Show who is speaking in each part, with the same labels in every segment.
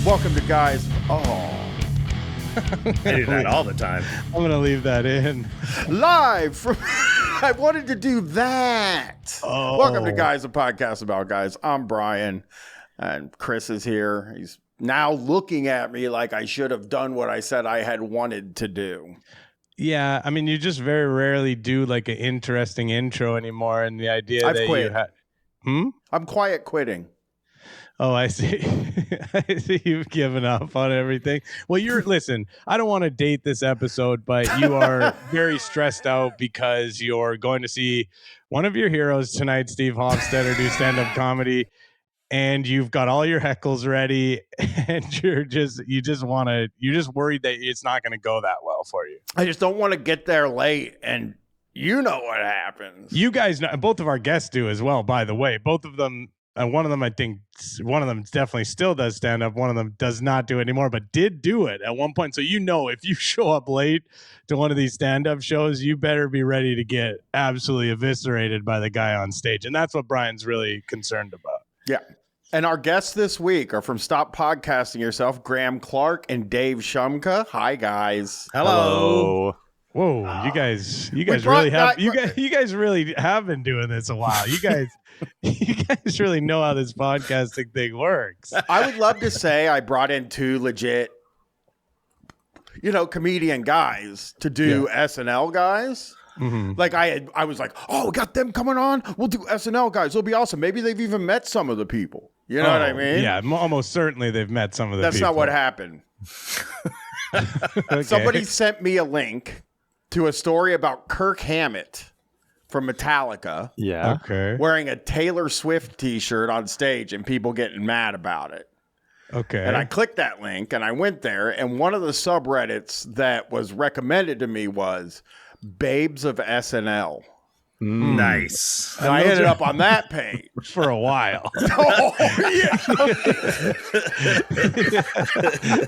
Speaker 1: Welcome to guys. Oh,
Speaker 2: I do that all the time.
Speaker 3: I'm going to leave that in.
Speaker 1: live from. I wanted to do that.
Speaker 3: Oh.
Speaker 1: Welcome to Guys, a podcast about guys. I'm Brian, and Chris is here. He's now looking at me like I should have done what I said I had wanted to do.
Speaker 3: Yeah, I mean, you just very rarely do like an interesting intro anymore, and the idea
Speaker 1: I've
Speaker 3: that
Speaker 1: quit.
Speaker 3: you had.
Speaker 1: I'm quiet quitting.
Speaker 3: Oh, I see. I see you've given up on everything. Well, listen, I don't want to date this episode, but you are very stressed out because you're going to see one of your heroes tonight, Steve Hofstetter, do stand-up comedy, and you've got all your heckles ready, and you're just worried that it's not going to go that well for you.
Speaker 1: I just don't want to get there late, and you know what happens.
Speaker 3: You guys know, both of our guests do as well, by the way. Both of them. One of them, I think, one of them definitely still does stand up. One of them does not do it anymore, but did do it at one point. So, you know, if you show up late to one of these stand up shows, you better be ready to get absolutely eviscerated by the guy on stage. And that's what Brian's really concerned about.
Speaker 1: Yeah. And our guests this week are from Stop Podcasting Yourself, Clarke and Dave Shumka. Hi, guys.
Speaker 2: Hello.
Speaker 3: Whoa, you guys really have been doing this a while. You guys really know how this podcasting thing works.
Speaker 1: I would love to say I brought in two legit, comedian guys to do SNL guys.
Speaker 3: Mm-hmm.
Speaker 1: Like I was like, oh, we got them coming on. We'll do SNL guys. It'll be awesome. Maybe they've even met some of the people. You know what I mean?
Speaker 3: Yeah, almost certainly they've met some of the people.
Speaker 1: That's not what happened.
Speaker 3: Okay.
Speaker 1: Somebody sent me a link to a story about Kirk Hammett from Metallica.
Speaker 4: Yeah.
Speaker 3: Okay.
Speaker 1: Wearing a Taylor Swift t-shirt on stage and people getting mad about it.
Speaker 3: Okay.
Speaker 1: And I clicked that link and I went there, and one of the subreddits that was recommended to me was Babes of SNL.
Speaker 2: Nice.
Speaker 1: And I ended up on that page.
Speaker 3: for a while.
Speaker 1: Oh, yeah.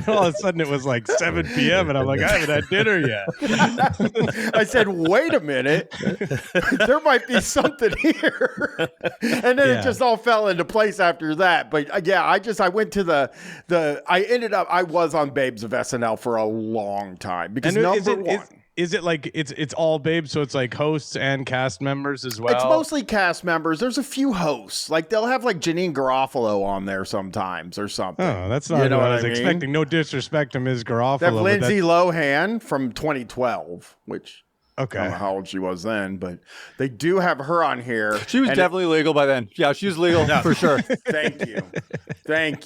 Speaker 3: All of a sudden it was like 7 p.m. and I'm like, I haven't had dinner yet.
Speaker 1: I said, wait a minute. There might be something here. And then it just all fell into place after that. But yeah, I went to I was on Babes of SNL for a long time because number one.
Speaker 3: Is it like it's all babes, so it's like hosts and cast members as well?
Speaker 1: It's mostly cast members. There's a few hosts. Like they'll have like Janine Garofalo on there sometimes or something.
Speaker 3: Oh, that's not what I was expecting. No disrespect to Ms. Garofalo.
Speaker 1: They have Lindsay Lohan from 2012, which
Speaker 3: okay.
Speaker 1: I don't know how old she was then, but they do have her on here.
Speaker 4: She was definitely legal by then. Yeah, she was legal for sure.
Speaker 1: Thank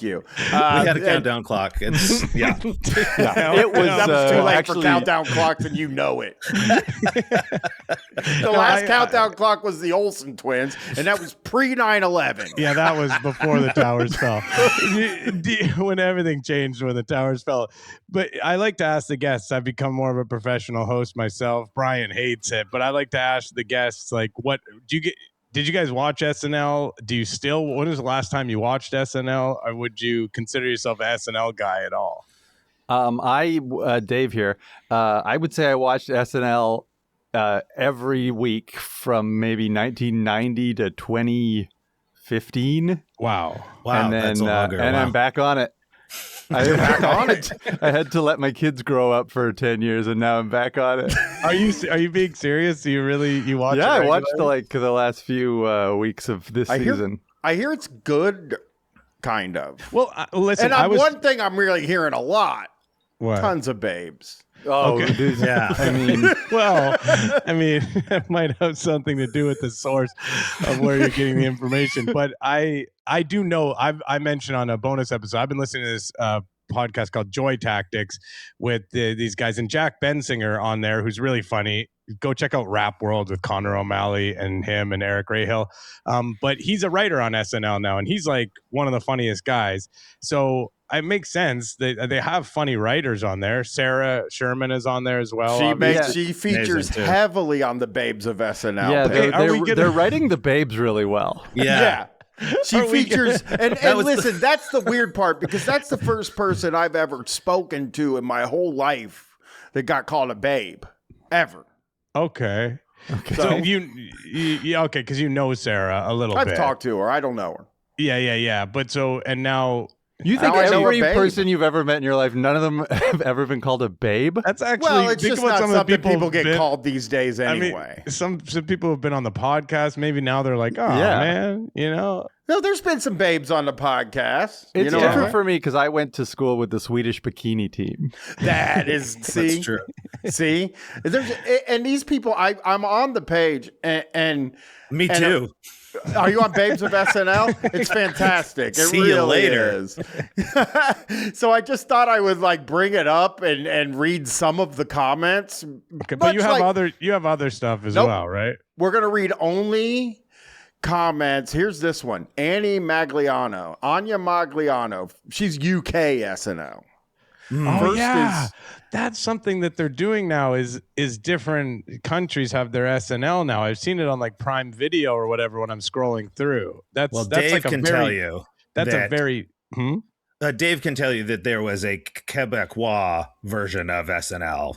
Speaker 1: you.
Speaker 2: We had a countdown clock. It's
Speaker 4: It was
Speaker 1: that was too late
Speaker 4: actually
Speaker 1: for countdown clocks, and you know it. The last countdown clock was the Olsen twins, and that was pre 9/11.
Speaker 3: Yeah, that was before the towers fell. When everything changed when the towers fell. But I like to ask the guests. I've become more of a professional host myself. Brian hates it, but I like to ask the guests, like, what do you get? Did you guys watch SNL? Do you still? When was the last time you watched SNL? Or would you consider yourself an SNL guy at all?
Speaker 4: Dave here. I would say I watched SNL every week from maybe 1990 to 2015.
Speaker 3: Wow.
Speaker 4: And then
Speaker 2: that's longer.
Speaker 4: and I'm back on it. I had to let my kids grow up for 10 years, and now I'm back on it.
Speaker 3: Are you being serious? Do you watch?
Speaker 4: Yeah,
Speaker 3: it
Speaker 4: I watched the last few weeks of this season.
Speaker 1: I hear it's good, kind of.
Speaker 3: Well, listen.
Speaker 1: And one thing I'm really hearing a lot:
Speaker 3: What?
Speaker 1: tons of babes.
Speaker 4: Oh,
Speaker 3: Okay.
Speaker 4: dude,
Speaker 2: Yeah.
Speaker 4: I mean,
Speaker 3: it might have something to do with the source of where you're getting the information. But I do know, I mentioned on a bonus episode, I've been listening to this podcast called Joy Tactics with these guys, and Jack Bensinger on there, who's really funny. Go check out Rap World with Connor O'Malley and him and Eric Rahill. But he's a writer on SNL now, and he's like one of the funniest guys. So it makes sense that they have funny writers on there. Sarah Sherman is on there as well.
Speaker 1: She features heavily on the Babes of SNL.
Speaker 4: Yeah, they're writing the babes really well.
Speaker 1: Yeah. She features, and listen, that's the weird part, because that's the first person I've ever spoken to in my whole life that got called a babe, ever.
Speaker 3: Okay. So because you know Sarah a little bit.
Speaker 1: I've talked to her. I don't know her.
Speaker 3: Yeah. But so, and now
Speaker 4: You think
Speaker 1: Now I know a
Speaker 4: every
Speaker 1: babe.
Speaker 4: person you've ever met in your life, none of them have ever been called a babe?
Speaker 3: That's actually
Speaker 1: Well, it's
Speaker 3: think
Speaker 1: just
Speaker 3: about
Speaker 1: not
Speaker 3: some of the
Speaker 1: something people
Speaker 3: who've
Speaker 1: get
Speaker 3: been-
Speaker 1: called these days anyway.
Speaker 3: I mean, some people have been on the podcast. Maybe now they're like, oh
Speaker 4: Yeah.
Speaker 3: man, you know.
Speaker 1: No, there's been some babes on the podcast.
Speaker 4: It's
Speaker 1: you know
Speaker 4: different
Speaker 1: what I mean?
Speaker 4: for me because I went to school with the Swedish bikini team.
Speaker 1: That is, see,
Speaker 2: That's true.
Speaker 1: see, and these people, I'm on the page, and
Speaker 2: Me
Speaker 1: and,
Speaker 2: too.
Speaker 1: Are you on Babes of SNL? It's fantastic. It
Speaker 2: See
Speaker 1: really
Speaker 2: you later.
Speaker 1: is. So I just thought I would like bring it up and read some of the comments.
Speaker 3: Okay, but you
Speaker 1: Much
Speaker 3: have
Speaker 1: like-
Speaker 3: other stuff as
Speaker 1: Nope.
Speaker 3: well, right?
Speaker 1: We're gonna read only comments. Here's this one: Anya Magliano. She's UK SNL.
Speaker 3: Oh
Speaker 1: First
Speaker 3: yeah,
Speaker 1: is-
Speaker 3: that's something that they're doing now. Is different countries have their SNL now? I've seen it on like Prime Video or whatever when I'm scrolling through. That's
Speaker 2: Dave
Speaker 3: like
Speaker 2: can tell you.
Speaker 3: That's a
Speaker 2: that-
Speaker 3: very.
Speaker 2: Dave can tell you that there was a Quebecois version of SNL.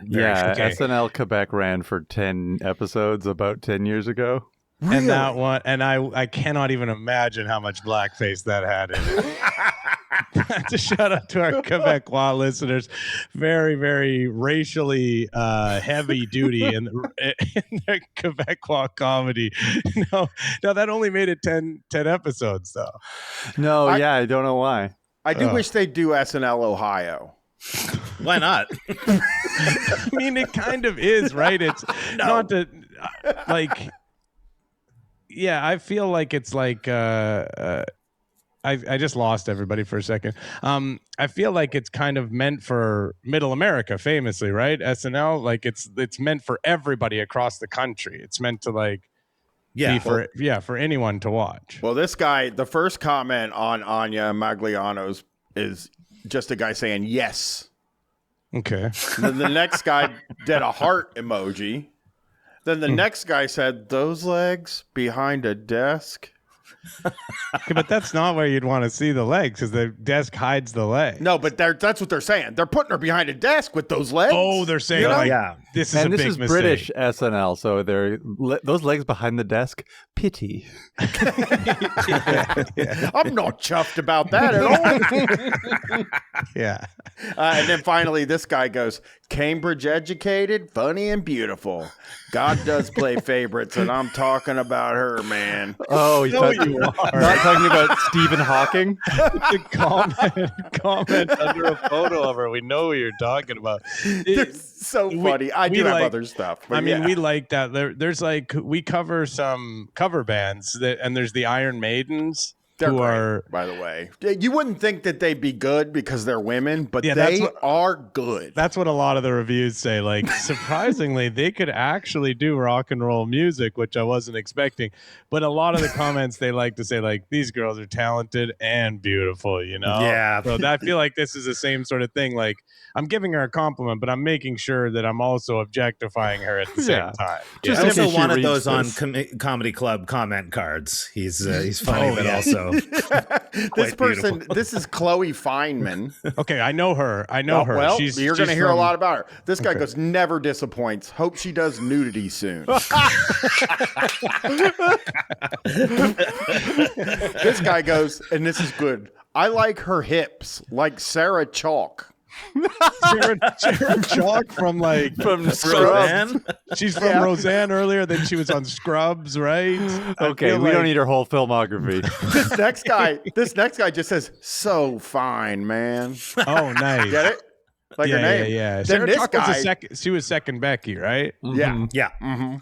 Speaker 4: Yeah,
Speaker 3: okay.
Speaker 4: SNL Quebec ran for 10 episodes about 10 years ago.
Speaker 3: And that one, and I cannot even imagine how much blackface that had in it. To shout out to our Quebecois listeners, very, very racially heavy duty in their Quebecois comedy. No, that only made it 10 episodes though.
Speaker 4: No,
Speaker 1: I
Speaker 4: I don't know why.
Speaker 1: I do wish they'd do SNL Ohio.
Speaker 2: Why not?
Speaker 3: I mean, it kind of is, right? It's not to like. Yeah, I feel like it's like I just lost everybody for a second. I feel like it's kind of meant for Middle America, famously, right? SNL, like it's meant for everybody across the country. It's meant to like be for anyone to watch.
Speaker 1: Well, this guy, the first comment on Anya Magliano's is just a guy saying yes.
Speaker 3: Okay.
Speaker 1: Then the next guy did a heart emoji. Then the next guy said, "Those legs behind a desk."
Speaker 3: Okay, but that's not where you'd want to see the legs because the desk hides the leg.
Speaker 1: No, but that's what they're saying. They're putting her behind a desk with those legs.
Speaker 3: Oh, they're saying
Speaker 1: You know?
Speaker 3: like
Speaker 2: Yeah.
Speaker 3: this is
Speaker 4: And
Speaker 3: a
Speaker 4: this
Speaker 3: big
Speaker 4: is
Speaker 3: mistake.
Speaker 4: British SNL, so they're those legs behind the desk. Pity.
Speaker 1: I'm not chuffed about that at all.
Speaker 3: Yeah.
Speaker 1: And then finally, this guy goes, "Cambridge educated, funny and beautiful. God does play favorites, and I'm talking about her, man."
Speaker 4: Oh, he's not talking about Stephen Hawking.
Speaker 3: The comment under a photo of her. We know who you're talking about.
Speaker 1: They're so funny. I do have other stuff. But
Speaker 3: I mean,
Speaker 1: yeah.
Speaker 3: we like that. There's like we cover some cover bands and there's the Iron Maidens.
Speaker 1: They're
Speaker 3: who
Speaker 1: great,
Speaker 3: are,
Speaker 1: by the way. You wouldn't think that they'd be good because they're women, but
Speaker 3: Yeah,
Speaker 1: they are good.
Speaker 3: that's what a lot of the reviews say. Like, surprisingly, they could actually do rock and roll music, which I wasn't expecting. But a lot of the comments they like to say, like, these girls are talented and beautiful, you know?
Speaker 2: Yeah.
Speaker 3: So I feel like this is the same sort of thing. Like, I'm giving her a compliment, but I'm making sure that I'm also objectifying her at the same time.
Speaker 4: Just
Speaker 2: I
Speaker 4: in
Speaker 2: also
Speaker 4: case she
Speaker 2: wanted
Speaker 4: reads
Speaker 2: those on
Speaker 4: this.
Speaker 2: Comedy Club comment cards. He's funny, but also
Speaker 1: This
Speaker 2: quite
Speaker 1: person,
Speaker 2: beautiful.
Speaker 1: this is Chloe Feynman.
Speaker 3: Okay, I know her. I know her.
Speaker 1: Well,
Speaker 3: She's
Speaker 1: you're going to
Speaker 3: she's
Speaker 1: hear a
Speaker 3: from-
Speaker 1: lot about her. This guy goes, "Never disappoints. Hope she does nudity soon." This guy goes, and this is good, "I like her hips, like Sarah Chalk."
Speaker 3: Sharon Chalk from like
Speaker 4: From
Speaker 2: Roseanne.
Speaker 3: she's from Roseanne earlier, then she was on Scrubs, right? I
Speaker 4: Okay,
Speaker 3: feel
Speaker 4: we don't
Speaker 3: like-
Speaker 4: need her whole filmography.
Speaker 1: This next guy just says, "So fine, man."
Speaker 3: Oh, nice.
Speaker 1: Get it? Like her name.
Speaker 3: Yeah.
Speaker 1: Then
Speaker 3: Sarah
Speaker 1: this
Speaker 3: Chalk was
Speaker 1: guy,
Speaker 3: the second. She was second Becky, right?
Speaker 1: yeah.
Speaker 2: Yeah.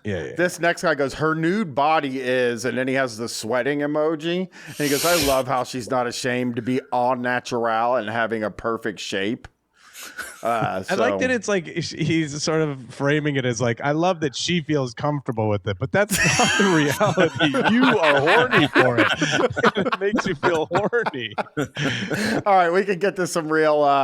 Speaker 3: Yeah.
Speaker 1: This next guy goes, "Her nude body is," and then he has the sweating emoji. And he goes, "I love how she's not ashamed to be all natural and having a perfect shape."
Speaker 3: I like that it's like he's sort of framing it as like, I love that she feels comfortable with it, but that's not the reality. You are horny for it. It makes you feel horny.
Speaker 1: All right, we can get to some real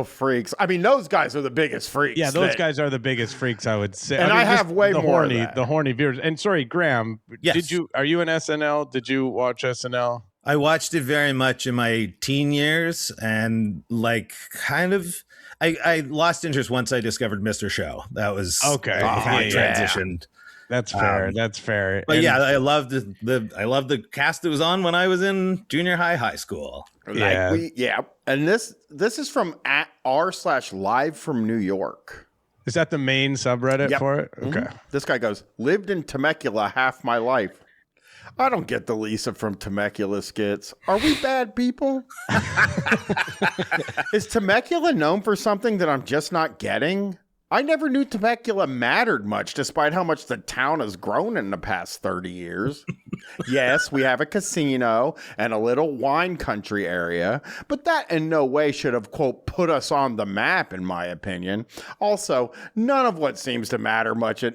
Speaker 1: freaks. I mean, those guys are the biggest freaks.
Speaker 3: Yeah, those guys are the biggest freaks, I would say.
Speaker 1: And I
Speaker 3: just
Speaker 1: have way
Speaker 3: the
Speaker 1: more of
Speaker 3: horny,
Speaker 1: that.
Speaker 3: the horny viewers. And sorry, Graham,
Speaker 2: Yes.
Speaker 3: are you an SNL? Did you watch SNL?
Speaker 2: I watched it very much in my teen years, and like kind of I lost interest once I discovered Mr. Show. That was
Speaker 3: Okay.
Speaker 2: before I
Speaker 1: Yeah.
Speaker 2: transitioned.
Speaker 3: That's fair. That's fair.
Speaker 2: But yeah, I loved the cast that was on when I was in junior high school.
Speaker 1: Yeah. And this is from @r/live from New York.
Speaker 3: Is that the main subreddit for it? Okay.
Speaker 1: This guy goes, lived in Temecula half my life. I don't get the Lisa from Temecula skits. Are we bad people? Is Temecula known for something that I'm just not getting? I never knew Temecula mattered much, despite how much the town has grown in the past 30 years. Yes, we have a casino and a little wine country area, but that in no way should have, quote, put us on the map, in my opinion. Also, none of that seems to matter much in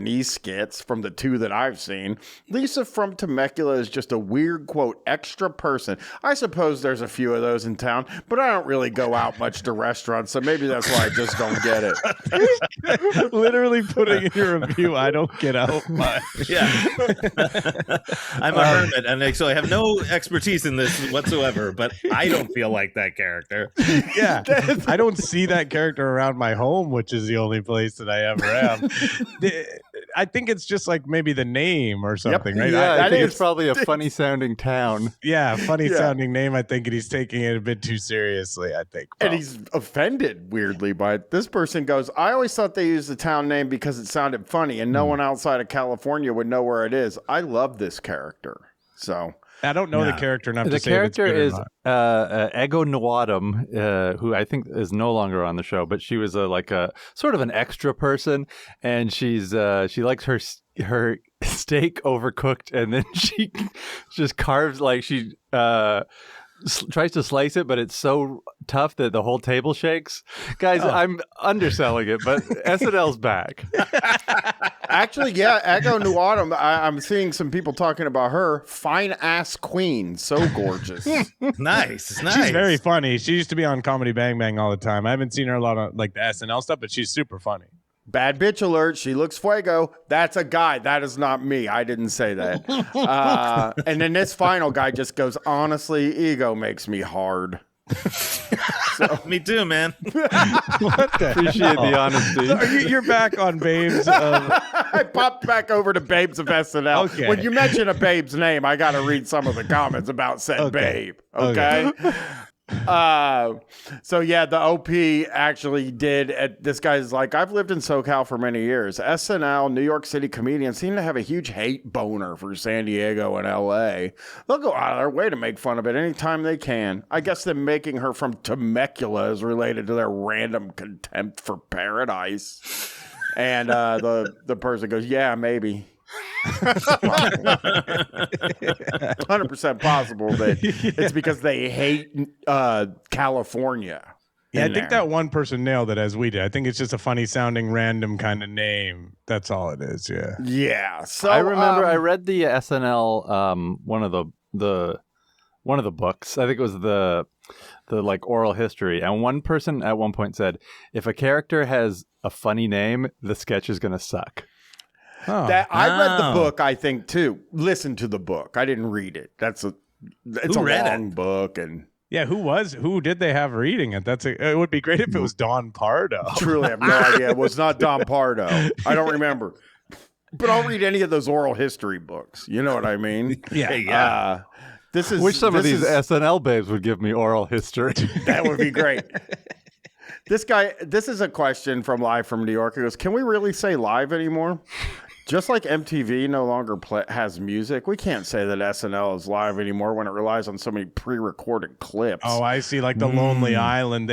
Speaker 1: these skits from the two that I've seen. Lisa from Temecula is just a weird, quote, extra person. I suppose there's a few of those in town, but I don't really go out much to restaurants, so maybe that's why I just don't get it.
Speaker 3: Literally putting in your review, I don't get out much.
Speaker 2: Yeah. I'm a hermit, and so I have no expertise in this whatsoever, but I don't feel like that character.
Speaker 3: Yeah. I don't see that character around my home, which is the only place that I ever am. I think it's just like maybe the name or something, right?
Speaker 4: Yeah, I think it's probably a funny sounding town.
Speaker 3: Yeah, funny sounding name, I think, and he's taking it a bit too seriously, I think.
Speaker 1: And he's offended weirdly by it. This person goes, I always thought they used the town name because it sounded funny and no one outside of California would know where it is. I love this character. So
Speaker 3: I don't know the character enough to say
Speaker 4: the character is
Speaker 3: Ego
Speaker 4: Nwadum, who I think is no longer on the show, but she was like a sort of an extra person, and she likes her steak overcooked, and then she just carves like she tries to slice it, but it's so tough that the whole table shakes. Guys, I'm underselling it, but SNL's back.
Speaker 1: Actually, yeah, Ego Nwadum, I'm seeing some people talking about her. Fine ass queen, so gorgeous.
Speaker 2: Nice.
Speaker 3: She's very funny. She used to be on Comedy Bang Bang all the time. I haven't seen her a lot on like the SNL stuff, but she's super funny.
Speaker 1: Bad bitch alert. She looks fuego. That's a guy. That is not me. I didn't say that. And then this final guy just goes, honestly, ego makes me hard.
Speaker 2: So, me too, man.
Speaker 4: Appreciate the honesty.
Speaker 3: So you're back on Babes.
Speaker 1: I popped back over to Babes of SNL.
Speaker 3: Okay.
Speaker 1: When you mention a babe's name, I got to read some of the comments about said babe. Okay? So yeah, the OP actually did. This guy's like, I've lived in SoCal for many years. SNL, New York City comedians seem to have a huge hate boner for San Diego and LA. They'll go out of their way to make fun of it anytime they can. I guess them making her from Temecula is related to their random contempt for paradise. And the person goes, yeah, maybe. 100% possible that it's because they hate California.
Speaker 3: Yeah, I think that one person nailed it as we did. I think it's just a funny sounding random kind of name. That's all it is. Yeah.
Speaker 1: Yeah. So
Speaker 4: I remember I read the SNL one of the books. I think it was the like oral history, and one person at one point said, if a character has a funny name, the sketch is going to suck.
Speaker 1: I read the book, I think, too. Listen to the book. I didn't read it. It's a long book. And
Speaker 3: yeah, who did they have reading it? It would be great if it was Don Pardo.
Speaker 1: Truly, I have no idea. It was not Don Pardo. I don't remember. But I'll read any of those oral history books. You know what I mean?
Speaker 3: Yeah.
Speaker 4: Wish some of these SNL babes would give me oral history.
Speaker 1: That would be great. This is a question from Live from New York. He goes, can we really say live anymore? Just like MTV no longer has music, we can't say that SNL is live anymore when it relies on so many pre-recorded clips.
Speaker 3: Oh, I see. Like the Lonely Island.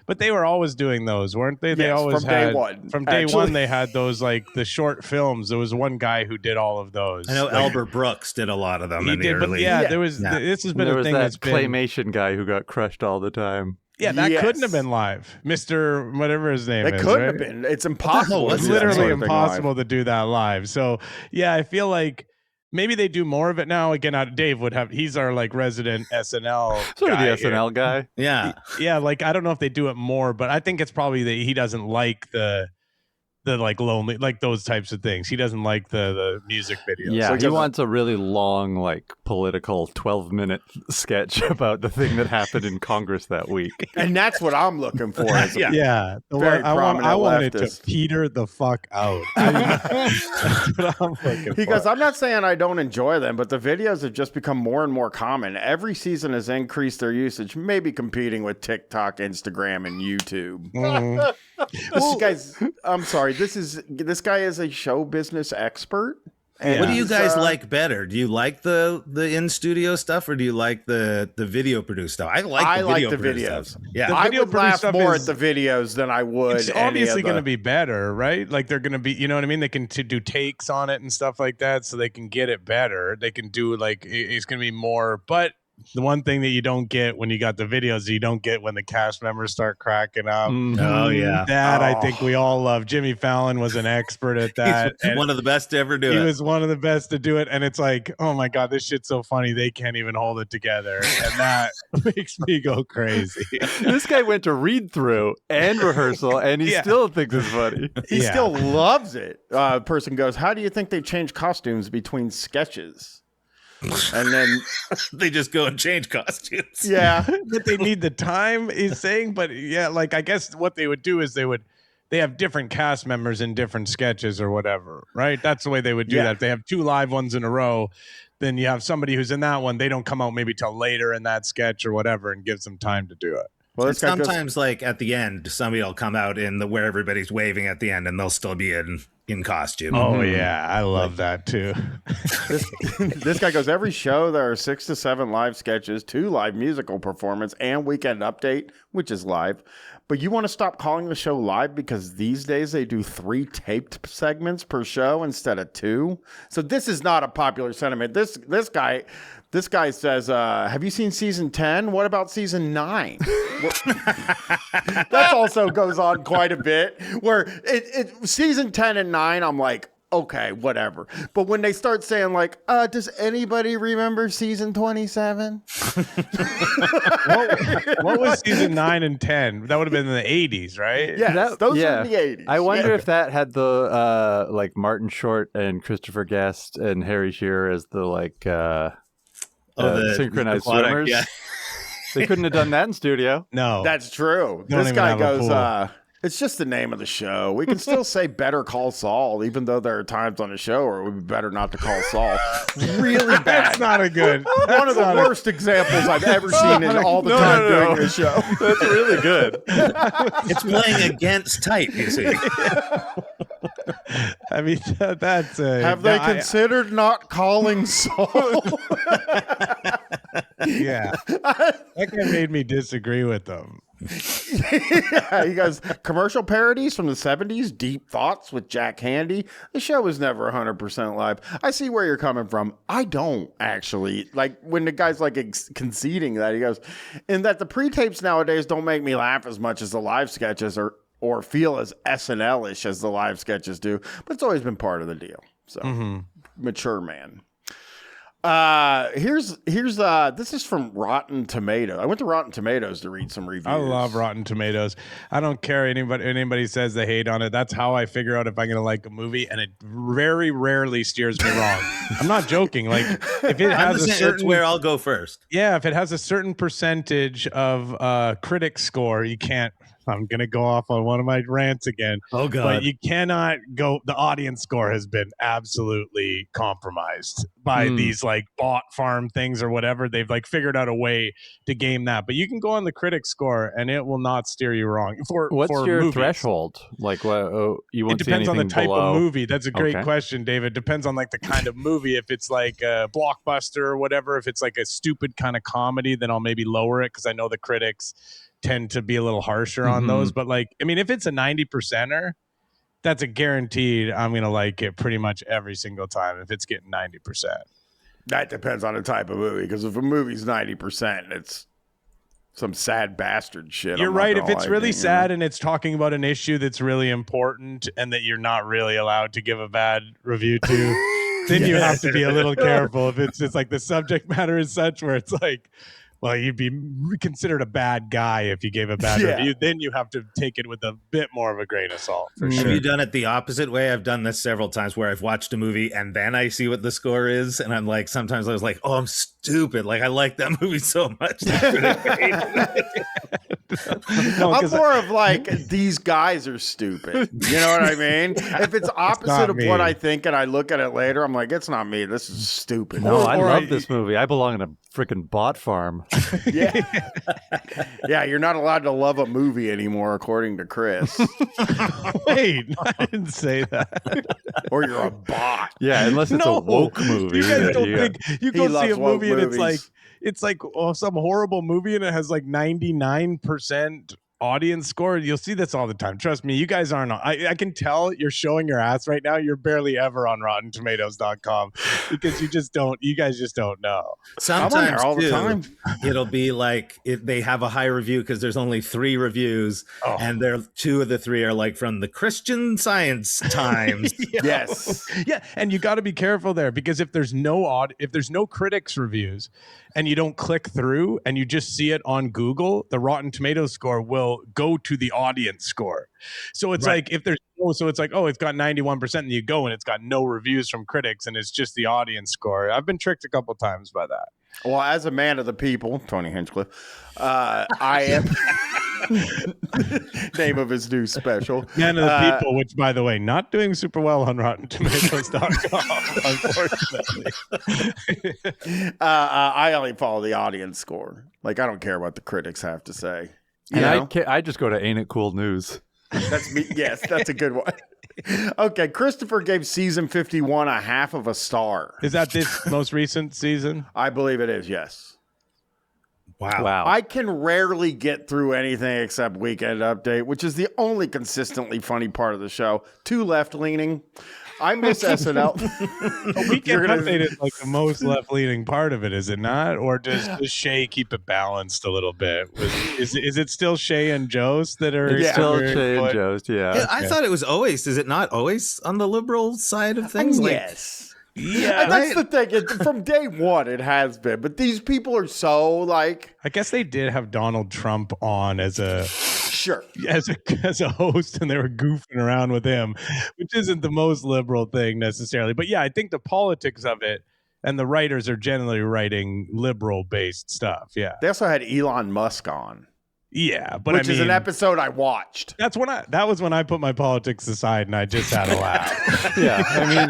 Speaker 3: But they were always doing those, weren't they? They always
Speaker 1: from day one.
Speaker 3: From day one, they had those like the short films. There was one guy who did all of those.
Speaker 2: I know Albert Brooks did a lot of them.
Speaker 3: He did, but there was. This has been a thing that's been
Speaker 4: claymation guy who got crushed all the time.
Speaker 3: Yeah, that couldn't have been live. Mr. whatever his name is.
Speaker 1: It couldn't have been. It's impossible.
Speaker 3: It's literally impossible to do that live. So, yeah, I feel like maybe they do more of it now. Again, Dave would have, he's our like resident SNL
Speaker 4: sort
Speaker 3: guy.
Speaker 4: Of the SNL guy.
Speaker 2: Yeah.
Speaker 3: Yeah, like I don't know if they do it more, but I think it's probably that he doesn't like the the like lonely, like those types of things. He doesn't like the music videos.
Speaker 4: Yeah,
Speaker 1: So
Speaker 4: he wants a really long, like, political 12-minute sketch about the thing that happened in Congress that week.
Speaker 1: And that's what I'm looking for. As a
Speaker 3: Yeah. The
Speaker 1: Very
Speaker 3: one, I want it to
Speaker 1: leftist.
Speaker 3: peter the fuck out. That's what I'm looking
Speaker 1: He
Speaker 3: for.
Speaker 1: goes, I'm not saying I don't enjoy them, but the videos have just become more and more common. Every season has increased their usage, maybe competing with TikTok, Instagram, and YouTube.
Speaker 3: Mhm.
Speaker 1: I'm sorry, this guy is a show business expert. And
Speaker 2: What do you
Speaker 1: he's,
Speaker 2: guys like better? Do you like the in studio stuff, or do you like the video produced stuff? I like the video
Speaker 1: videos.
Speaker 2: stuff. Yeah,
Speaker 3: The
Speaker 1: I
Speaker 3: video
Speaker 1: would laugh
Speaker 3: produced
Speaker 1: more
Speaker 3: stuff
Speaker 1: at the videos than I would.
Speaker 3: It's obviously going to be better, right? Like they're going to be, you know what I mean? They can do takes on it and stuff like that, so they can get it better. They can do like it's going to be more. But the one thing that you don't get when you got the videos, you don't get when the cast members start cracking up.
Speaker 2: Oh yeah,
Speaker 3: That I think we all love. Jimmy Fallon was an expert at that.
Speaker 2: he's one of the best to ever do
Speaker 3: He
Speaker 2: it.
Speaker 3: was one of the best to do it, and it's like, oh my god, this shit's so funny. They can't even hold it together, and that makes me go crazy.
Speaker 4: This guy went to read through and rehearsal, and he
Speaker 3: Yeah.
Speaker 4: still thinks it's funny.
Speaker 1: He
Speaker 3: Yeah.
Speaker 1: still loves it. Person goes, how do you think they change costumes between sketches? And then,
Speaker 2: They just go and change costumes.
Speaker 1: yeah,
Speaker 3: That they need the time, he's saying, but yeah, like I guess what they would do is they have different cast members in different sketches or whatever, right? That's the way they would do
Speaker 1: Yeah.
Speaker 3: that. If they have 2 live ones in a row, then you have somebody who's in that one. They don't come out maybe till later in that sketch or whatever, and gives them time to do it.
Speaker 1: well,
Speaker 2: And
Speaker 1: this guy goes,
Speaker 2: sometimes, like at the end, somebody will come out in the where everybody's waving at the end, and they'll still be in costume.
Speaker 3: Oh yeah, I love that too.
Speaker 1: this guy goes, every show there are 6 to 7 live sketches, 2 live musical performance, and weekend update, which is live. But you want to stop calling the show live because these days they do 3 taped segments per show instead of 2. So this is not a popular sentiment. This guy says, have you seen season 10? What about season 9? That also goes on quite a bit, where it season 10 and 9, I'm like, okay, whatever. But when they start saying like, does anybody remember season 27?
Speaker 3: What was season 9 and 10? That would have been in the 80s, right?
Speaker 1: Yes, those are the 80s.
Speaker 4: I wonder
Speaker 1: Yeah.
Speaker 4: if that had the like Martin Short and Christopher Guest and Harry Shearer as the like
Speaker 2: the
Speaker 4: synchronized
Speaker 2: aquatic,
Speaker 4: swimmers.
Speaker 2: yeah.
Speaker 4: They couldn't have done that in studio.
Speaker 3: No.
Speaker 1: That's true.
Speaker 3: Don't
Speaker 1: This
Speaker 3: even
Speaker 1: guy
Speaker 3: have a
Speaker 1: goes,
Speaker 3: pool.
Speaker 1: it's just the name of the show. We can still say Better Call Saul, even though there are times on the show where it would be better not to call Saul. Really bad.
Speaker 3: That's not a good.
Speaker 1: One of the worst examples I've ever seen in all the time doing this show.
Speaker 4: That's really good.
Speaker 2: It's playing against type, you see.
Speaker 3: I mean, that's
Speaker 1: Have they considered not calling Saul?
Speaker 3: yeah. That guy made me disagree with them.
Speaker 1: Yeah, he goes, commercial parodies from the 70s, deep thoughts with Jack Handy. The show was never 100% live. I see where you're coming from. I don't actually. Like when the guy's like conceding that, he goes, and that the pre-tapes nowadays don't make me laugh as much as the live sketches or feel as SNL-ish as the live sketches do, but it's always been part of the deal. So mature man. This is from Rotten Tomatoes. I went to Rotten Tomatoes to read some reviews.
Speaker 3: I love Rotten Tomatoes. I don't care anybody says they hate on it. That's how I figure out if I'm gonna like a movie, and it very rarely steers me wrong. I'm not joking. Like if it has a
Speaker 2: That's
Speaker 3: certain
Speaker 2: where I'll go first.
Speaker 3: yeah, if it has a certain percentage of critic score, you can't. I'm gonna go off on one of my rants again.
Speaker 2: Oh God!
Speaker 3: But you cannot go. The audience score has been absolutely compromised by these like bot farm things or whatever. They've like figured out a way to game that. But you can go on the critic score and it will not steer you wrong.
Speaker 4: What's
Speaker 3: for
Speaker 4: your
Speaker 3: movies.
Speaker 4: threshold? Like, what? You won't
Speaker 3: It depends
Speaker 4: see
Speaker 3: on the
Speaker 4: anything
Speaker 3: type
Speaker 4: below.
Speaker 3: of movie. That's a great
Speaker 4: Okay.
Speaker 3: question, David. Depends on like the kind of movie. If it's like a blockbuster or whatever, if it's like a stupid kind of comedy, then I'll maybe lower it because I know the critics tend to be a little harsher on those. But like, I mean, if it's a 90%er, that's a guaranteed I'm going to like it pretty much every single time if it's getting 90%.
Speaker 1: That depends on the type of movie, because if a movie's 90%, it's some sad bastard shit.
Speaker 3: You're
Speaker 1: I'm not
Speaker 3: right.
Speaker 1: gonna
Speaker 3: If it's
Speaker 1: lie
Speaker 3: really
Speaker 1: to you.
Speaker 3: sad and it's talking about an issue that's really important and that you're not really allowed to give a bad review to, then you have to be a little careful. If it's just like the subject matter is such where it's like, well, you'd be considered a bad guy if you gave a bad review. Then you have to take it with a bit more of a grain of salt. For
Speaker 2: Have
Speaker 3: sure.
Speaker 2: you done it the opposite way? I've done this several times where I've watched a movie and then I see what the score is, and I'm like, sometimes I was like, oh, I'm stupid. Like I like that movie so much.
Speaker 1: I'm more of like, these guys are stupid. You know what I mean? If it's opposite of what I think and I look at it later, I'm like, it's not me. This is stupid.
Speaker 4: No, I love this movie. I belong in a freaking bot farm.
Speaker 1: Yeah. Yeah, you're not allowed to love a movie anymore, according to Chris.
Speaker 3: Wait, I didn't say that.
Speaker 1: Or you're a bot.
Speaker 4: Yeah, unless it's a woke movie.
Speaker 3: You guys don't think you go see a movie and
Speaker 1: movies.
Speaker 3: it's like some horrible movie and it has like 99% audience score. You'll see this all the time. Trust me, you guys aren't. I can tell you're showing your ass right now. You're barely ever on RottenTomatoes.com because you guys just don't know.
Speaker 2: Sometimes
Speaker 1: all the time.
Speaker 2: It'll be like they have a high review because there's only 3 reviews, and 2 of the 3 are like from the Christian Science Times.
Speaker 1: Yes.
Speaker 3: Yeah, and you got to be careful there because if there's no critics reviews and you don't click through and you just see it on Google, the Rotten Tomatoes score will go to the audience score. So it's like if there's it's like, oh, it's got 91%, and you go and it's got no reviews from critics and it's just the audience score. I've been tricked a couple times by that.
Speaker 1: Well, as a man of the people, Tony Hinchcliffe, I am name of his new special.
Speaker 3: Man of the People, which, by the way, not doing super well on RottenTomatoes.com, unfortunately.
Speaker 1: I only follow the audience score. Like, I don't care what the critics have to say.
Speaker 4: And I just go to Ain't It Cool News.
Speaker 1: That's me. Yes, that's a good one. Okay, Christopher gave season 51 a half of a star.
Speaker 3: Is that this most recent season?
Speaker 1: I believe it is, yes.
Speaker 2: Wow.
Speaker 1: I can rarely get through anything except Weekend Update, which is the only consistently funny part of the show. Too left-leaning. I miss SNL.
Speaker 3: Weekend Update is like the most left-leaning part of it, is it not? Or does Shay keep it balanced a little bit? Is it still Shay and Jost that are?
Speaker 4: It's still Shay and Jost, yeah.
Speaker 2: I thought it was always. Is it not always on the liberal side of things?
Speaker 1: Yes.
Speaker 3: Yeah,
Speaker 1: and that's the thing. From day one, it has been. But these people are so like.
Speaker 3: I guess they did have Donald Trump on as a host, and they were goofing around with him, which isn't the most liberal thing necessarily. But yeah, I think the politics of it and the writers are generally writing liberal-based stuff. Yeah,
Speaker 1: they also had Elon Musk on.
Speaker 3: Yeah, but
Speaker 1: which is an episode I watched.
Speaker 3: That was when I put my politics aside and I just had a laugh.
Speaker 4: Yeah, I mean,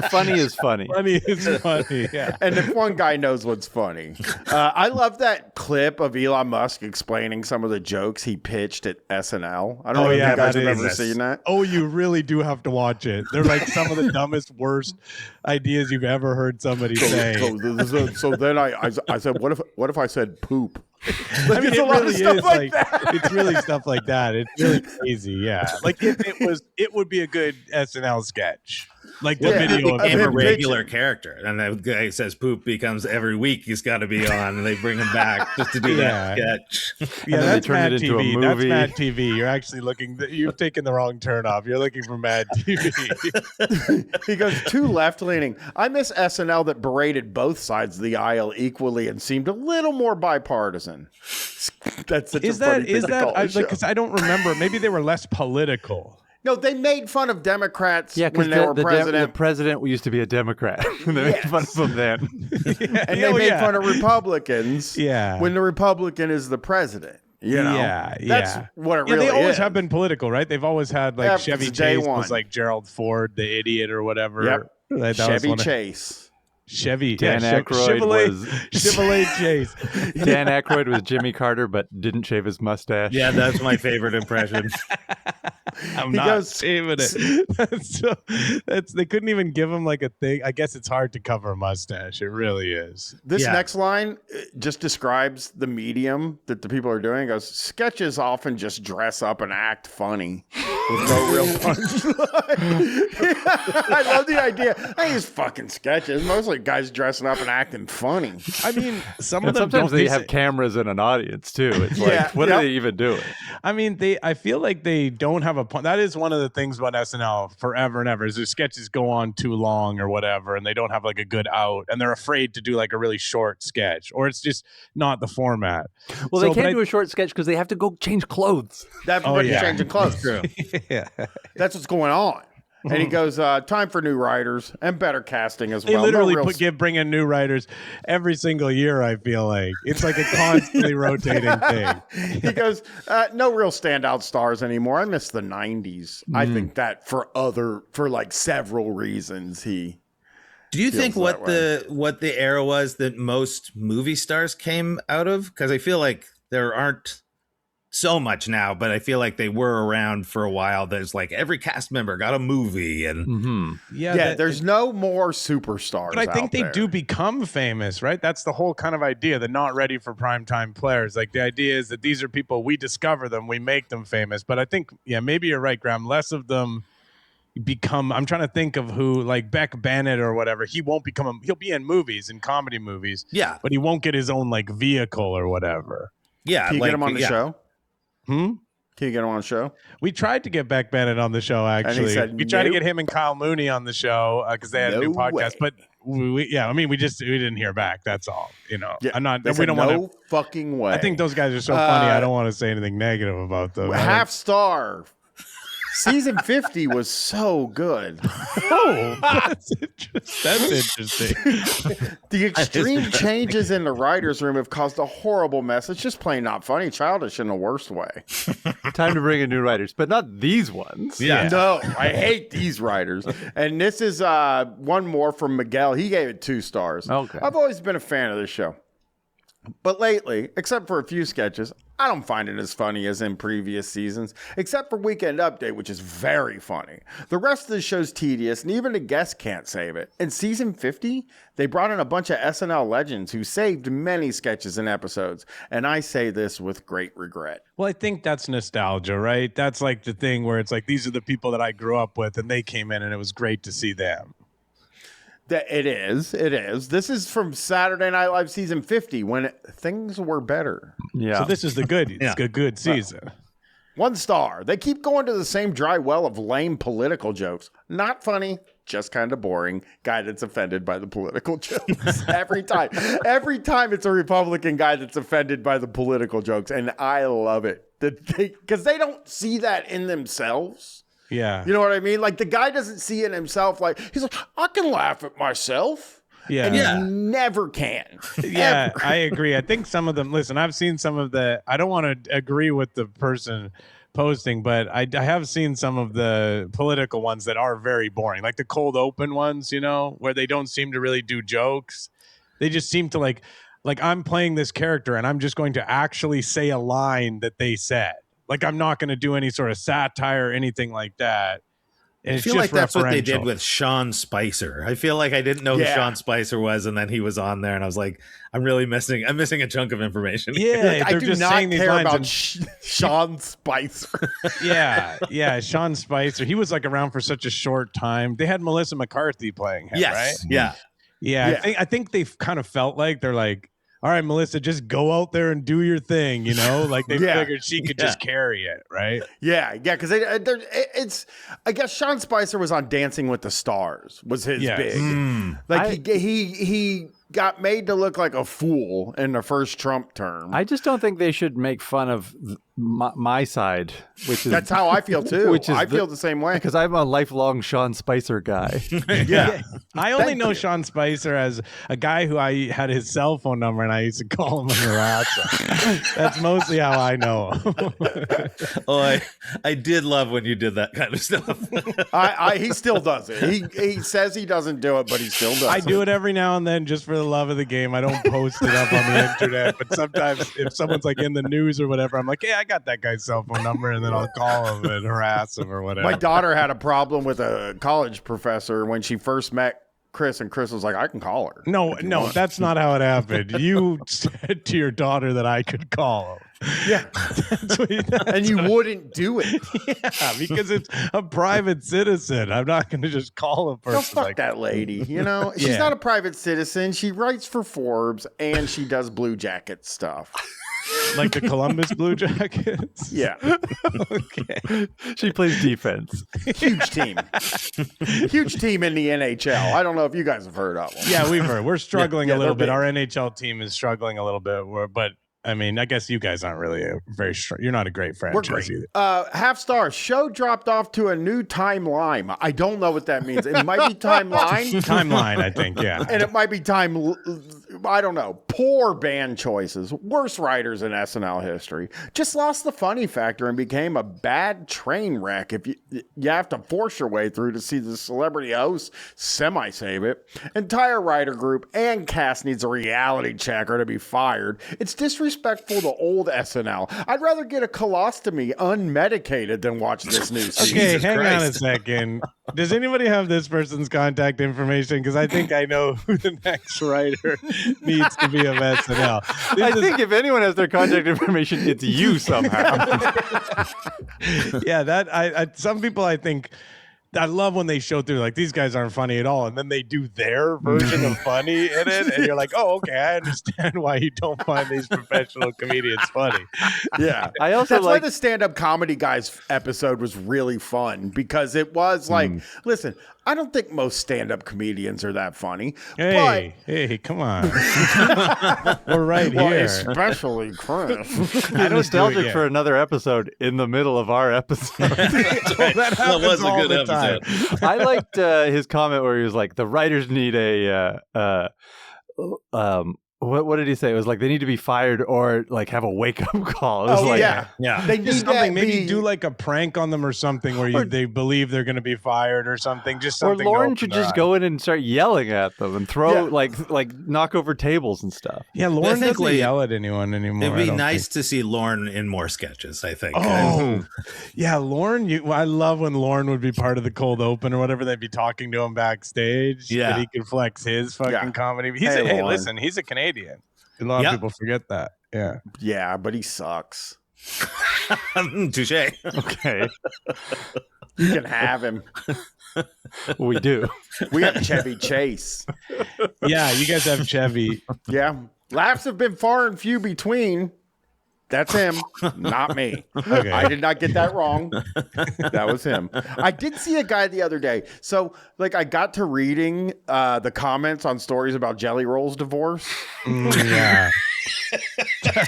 Speaker 4: funny is funny.
Speaker 3: Funny is funny. Yeah,
Speaker 1: and if one guy knows what's funny, I love that clip of Elon Musk explaining some of the jokes he pitched at SNL. I don't know if you guys have ever seen that.
Speaker 3: Oh, you really do have to watch it. They're like some of the dumbest, worst ideas you've ever heard somebody say.
Speaker 1: So then I said, what if I said poop?
Speaker 3: I mean, it really is like it's really stuff like that. It's really crazy, yeah. Like it would be a good SNL sketch. Like the video
Speaker 2: became a regular character, and the guy says poop becomes every week he's got to be on, and they bring him back just to do that sketch.
Speaker 3: Yeah, that's Mad TV. That's Mad TV. You're actually you've taken the wrong turn off. You're looking for Mad TV.
Speaker 1: He goes too left leaning. I miss SNL that berated both sides of the aisle equally and seemed a little more bipartisan. That's such a funny thing to call a show.
Speaker 3: Because I don't remember. Maybe they were less political.
Speaker 1: No, they made fun of Democrats when they were president.
Speaker 4: The president used to be a Democrat. They made fun of him then.
Speaker 1: And they made fun of Republicans when the Republican is the president. You know? That's what it really is.
Speaker 3: They always have been political, right? They've always had like Chevy Chase was like Gerald Ford, the idiot or whatever.
Speaker 1: Yep. Chevy Chase.
Speaker 3: Chevy
Speaker 4: Chevrolet
Speaker 3: Chase.
Speaker 4: Dan Aykroyd was Jimmy Carter, but didn't shave his mustache.
Speaker 2: Yeah, that's my favorite impression.
Speaker 3: I'm not shaving it. They couldn't even give him like a thing. I guess it's hard to cover a mustache. It really is.
Speaker 1: This next line just describes the medium that the people are doing. It goes, sketches often just dress up and act funny. with no real punchline. I love the idea. I use fucking sketches. Mostly guys dressing up and acting funny.
Speaker 3: I mean, some of
Speaker 4: And
Speaker 3: them
Speaker 4: sometimes
Speaker 3: don't
Speaker 4: they have cameras in an audience too. It's like, what are they even doing?
Speaker 3: I mean, I feel like they don't have a point. That is one of the things about SNL forever and ever is their sketches go on too long or whatever, and they don't have like a good out, and they're afraid to do like a really short sketch, or it's just not the format.
Speaker 4: Well, they can't do a short sketch because they have to go change clothes.
Speaker 1: Everybody's changing clothes.
Speaker 2: True.
Speaker 3: Yeah.
Speaker 1: That's what's going on. And he goes, time for new writers and better casting as
Speaker 3: They
Speaker 1: well.
Speaker 3: literally bring in new writers every single year, I feel like. It's like a constantly rotating thing.
Speaker 1: He goes, no real standout stars anymore. I miss the 90s. I think that for like several reasons he
Speaker 2: Do you think
Speaker 1: feels
Speaker 2: what the era was that most movie stars came out of? Because I feel like there aren't so much now, but I feel like they were around for a while. There's like every cast member got a movie, and
Speaker 1: there's no more superstars.
Speaker 3: But I think they
Speaker 1: there.
Speaker 3: do become famous, right? That's the whole kind of idea. They're not ready for primetime players. Like the idea is that these are people, we discover them, we make them famous. But I think, maybe you're right, Graham. Less of them become. I'm trying to think of who, like Beck Bennett or whatever. He won't become. He'll be in movies, in comedy movies.
Speaker 2: Yeah,
Speaker 3: but he won't get his own like vehicle or whatever.
Speaker 2: Yeah,
Speaker 1: Can you get him on the show?
Speaker 3: Can
Speaker 1: you get him on the show?
Speaker 3: We tried to get Beck Bennett on the show, actually.
Speaker 1: And he said,
Speaker 3: we tried to get him and Kyle Mooney on the show because they had a new podcast. But we didn't hear back. That's all. I'm not. We don't want to.
Speaker 1: Fucking way.
Speaker 3: I think those guys are so funny. I don't want to say anything negative about them.
Speaker 1: Half star. Season 50 was so good.
Speaker 3: Oh, that's interesting.
Speaker 1: The extreme changes in the writer's room have caused a horrible mess. It's just plain not funny, childish in the worst way.
Speaker 4: Time to bring in new writers, but not these ones.
Speaker 1: Yeah. No, I hate these writers. And this is one more from Miguel. He gave it 2 stars.
Speaker 4: Okay.
Speaker 1: I've always been a fan of this show. But lately, except for a few sketches, I don't find it as funny as in previous seasons, except for Weekend Update, which is very funny. The rest of the show's tedious, and even the guests can't save it. In season 50, they brought in a bunch of SNL legends who saved many sketches and episodes, and I say this with great regret.
Speaker 3: Well, I think that's nostalgia, right? That's like the thing where it's like, these are the people that I grew up with, and they came in, and it was great to see them.
Speaker 1: It is. This is from Saturday Night Live season 50 when things were better.
Speaker 3: Yeah. So this is the good. It's a good season.
Speaker 1: 1 star. They keep going to the same dry well of lame political jokes. Not funny, just kind of boring. Guy that's offended by the political jokes every time. Every time it's a Republican guy that's offended by the political jokes, and I love it because they don't see that in themselves.
Speaker 3: Yeah.
Speaker 1: You know what I mean? Like the guy doesn't see it himself. Like he's like, I can laugh at myself.
Speaker 3: Yeah.
Speaker 1: And you never can.
Speaker 3: Yeah,
Speaker 1: Ever.
Speaker 3: I agree. I think some of them, listen, I've seen some of I don't want to agree with the person posting, but I have seen some of the political ones that are very boring, like the cold open ones, where they don't seem to really do jokes. They just seem to like I'm playing this character and I'm just going to actually say a line that they said. Like, I'm not going to do any sort of satire or anything like that. And
Speaker 2: I feel like that's what they did with Sean Spicer. I feel like I didn't know who Sean Spicer was, and then he was on there, and I was like, I'm missing a chunk of information.
Speaker 3: Yeah,
Speaker 1: I do not care about Sean Spicer.
Speaker 3: Yeah, Sean Spicer. He was like around for such a short time. They had Melissa McCarthy playing him, right? Yeah. I think they've kind of felt like they're like, all right, Melissa, just go out there and do your thing, Like they figured she could just carry it, right?
Speaker 1: Yeah, because it's. I guess Sean Spicer was on Dancing with the Stars. Was his big like he got made to look like a fool in the first Trump term.
Speaker 4: I just don't think they should make fun of my side, which is
Speaker 1: that's how I feel too. I feel the same way
Speaker 4: because I'm a lifelong Sean Spicer guy.
Speaker 3: I only know Sean Spicer as a guy who I had his cell phone number and I used to call him a harasser. That's mostly how I know him.
Speaker 2: I did love when you did that kind of stuff.
Speaker 1: He still does it. He says he doesn't do it, but he still does.
Speaker 3: I do it every now and then just for the love of the game. I don't post it up on the internet, but sometimes if someone's like in the news or whatever, I'm like, hey, I got that guy's cell phone number, and then I'll call him and harass him or whatever.
Speaker 1: My daughter had a problem with a college professor when she first met Chris, and Chris was like, I can call her.
Speaker 3: No, that's not how it happened. You said to your daughter that I could call him.
Speaker 1: Yeah. And you wouldn't do it.
Speaker 3: Yeah, because it's a private citizen. I'm not going to just call a person.
Speaker 1: No, fuck
Speaker 3: like
Speaker 1: that lady. You know, she's not a private citizen. She writes for Forbes and she does Blue Jacket stuff.
Speaker 3: Like the Columbus Blue Jackets?
Speaker 1: Yeah.
Speaker 3: Okay.
Speaker 4: She plays defense.
Speaker 1: Huge team. Huge team in the NHL. I don't know if you guys have heard of them.
Speaker 3: Yeah, we've heard. We're struggling a little bit.
Speaker 1: big.
Speaker 3: Our NHL team is struggling a little bit. But I mean, I guess you guys aren't really you're not a great franchise either.
Speaker 1: Half star. Show dropped off to a new timeline. I don't know what that means. It might be timeline.
Speaker 3: Timeline, I think, yeah.
Speaker 1: And it might be I don't know. Poor band choices. Worst writers in SNL history. Just lost the funny factor and became a bad train wreck. If you have to force your way through to see the celebrity host semi-save it. Entire writer group and cast needs a reality check or to be fired. It's disrespectful to old SNL. I'd rather get a colostomy unmedicated than watch this new season.
Speaker 3: Okay, hang on a second. Does anybody have this person's contact information? Because I think I know who the next writer needs to be of SNL.
Speaker 4: I think if anyone has their contact information, it's you somehow.
Speaker 3: Yeah, that some people I think. I love when they show through like these guys aren't funny at all, and then they do their version of funny in it, and you're like, oh, okay, I understand why you don't find these professional comedians funny.
Speaker 1: Yeah,
Speaker 4: I also
Speaker 1: that's
Speaker 4: like
Speaker 1: why the stand-up comedy guys episode was really fun because it was like, listen, I don't think most stand-up comedians are that funny.
Speaker 3: Hey, come on, we're right here.
Speaker 1: Especially Chris.
Speaker 4: I'm nostalgic for another episode in the middle of our episode.
Speaker 3: That
Speaker 2: was a good
Speaker 3: episode.
Speaker 4: I liked his comment where he was like, the writers need what did he say? It was like they need to be fired or like have a wake up call. It was like,
Speaker 2: yeah.
Speaker 1: They need
Speaker 3: Just something.
Speaker 1: that
Speaker 3: Maybe do like a prank on them or something where they believe they're going to be fired or something. Just something.
Speaker 4: Or Lauren should just go in and start yelling at them and throw like knock over tables and stuff.
Speaker 3: Yeah, Lauren doesn't yell at anyone anymore.
Speaker 2: It'd be nice to see Lauren in more sketches, I think.
Speaker 3: Oh, yeah, Lauren. I love when Lauren would be part of the cold open or whatever. They'd be talking to him backstage.
Speaker 2: Yeah,
Speaker 3: that he could flex his fucking comedy. Hey, listen, he's a Canadian. A lot of people forget that. Yeah.
Speaker 1: Yeah, but he sucks.
Speaker 2: Touche.
Speaker 4: Okay.
Speaker 1: You can have him.
Speaker 4: We do.
Speaker 1: We have Chevy Chase.
Speaker 3: Yeah, you guys have Chevy.
Speaker 1: Yeah. Laughs have been far and few between. That's him, not me.
Speaker 3: Okay.
Speaker 1: I did not get that wrong. That was him. I did see a guy the other day. So, like, I got to reading the comments on stories about Jelly Roll's divorce.
Speaker 3: Yeah.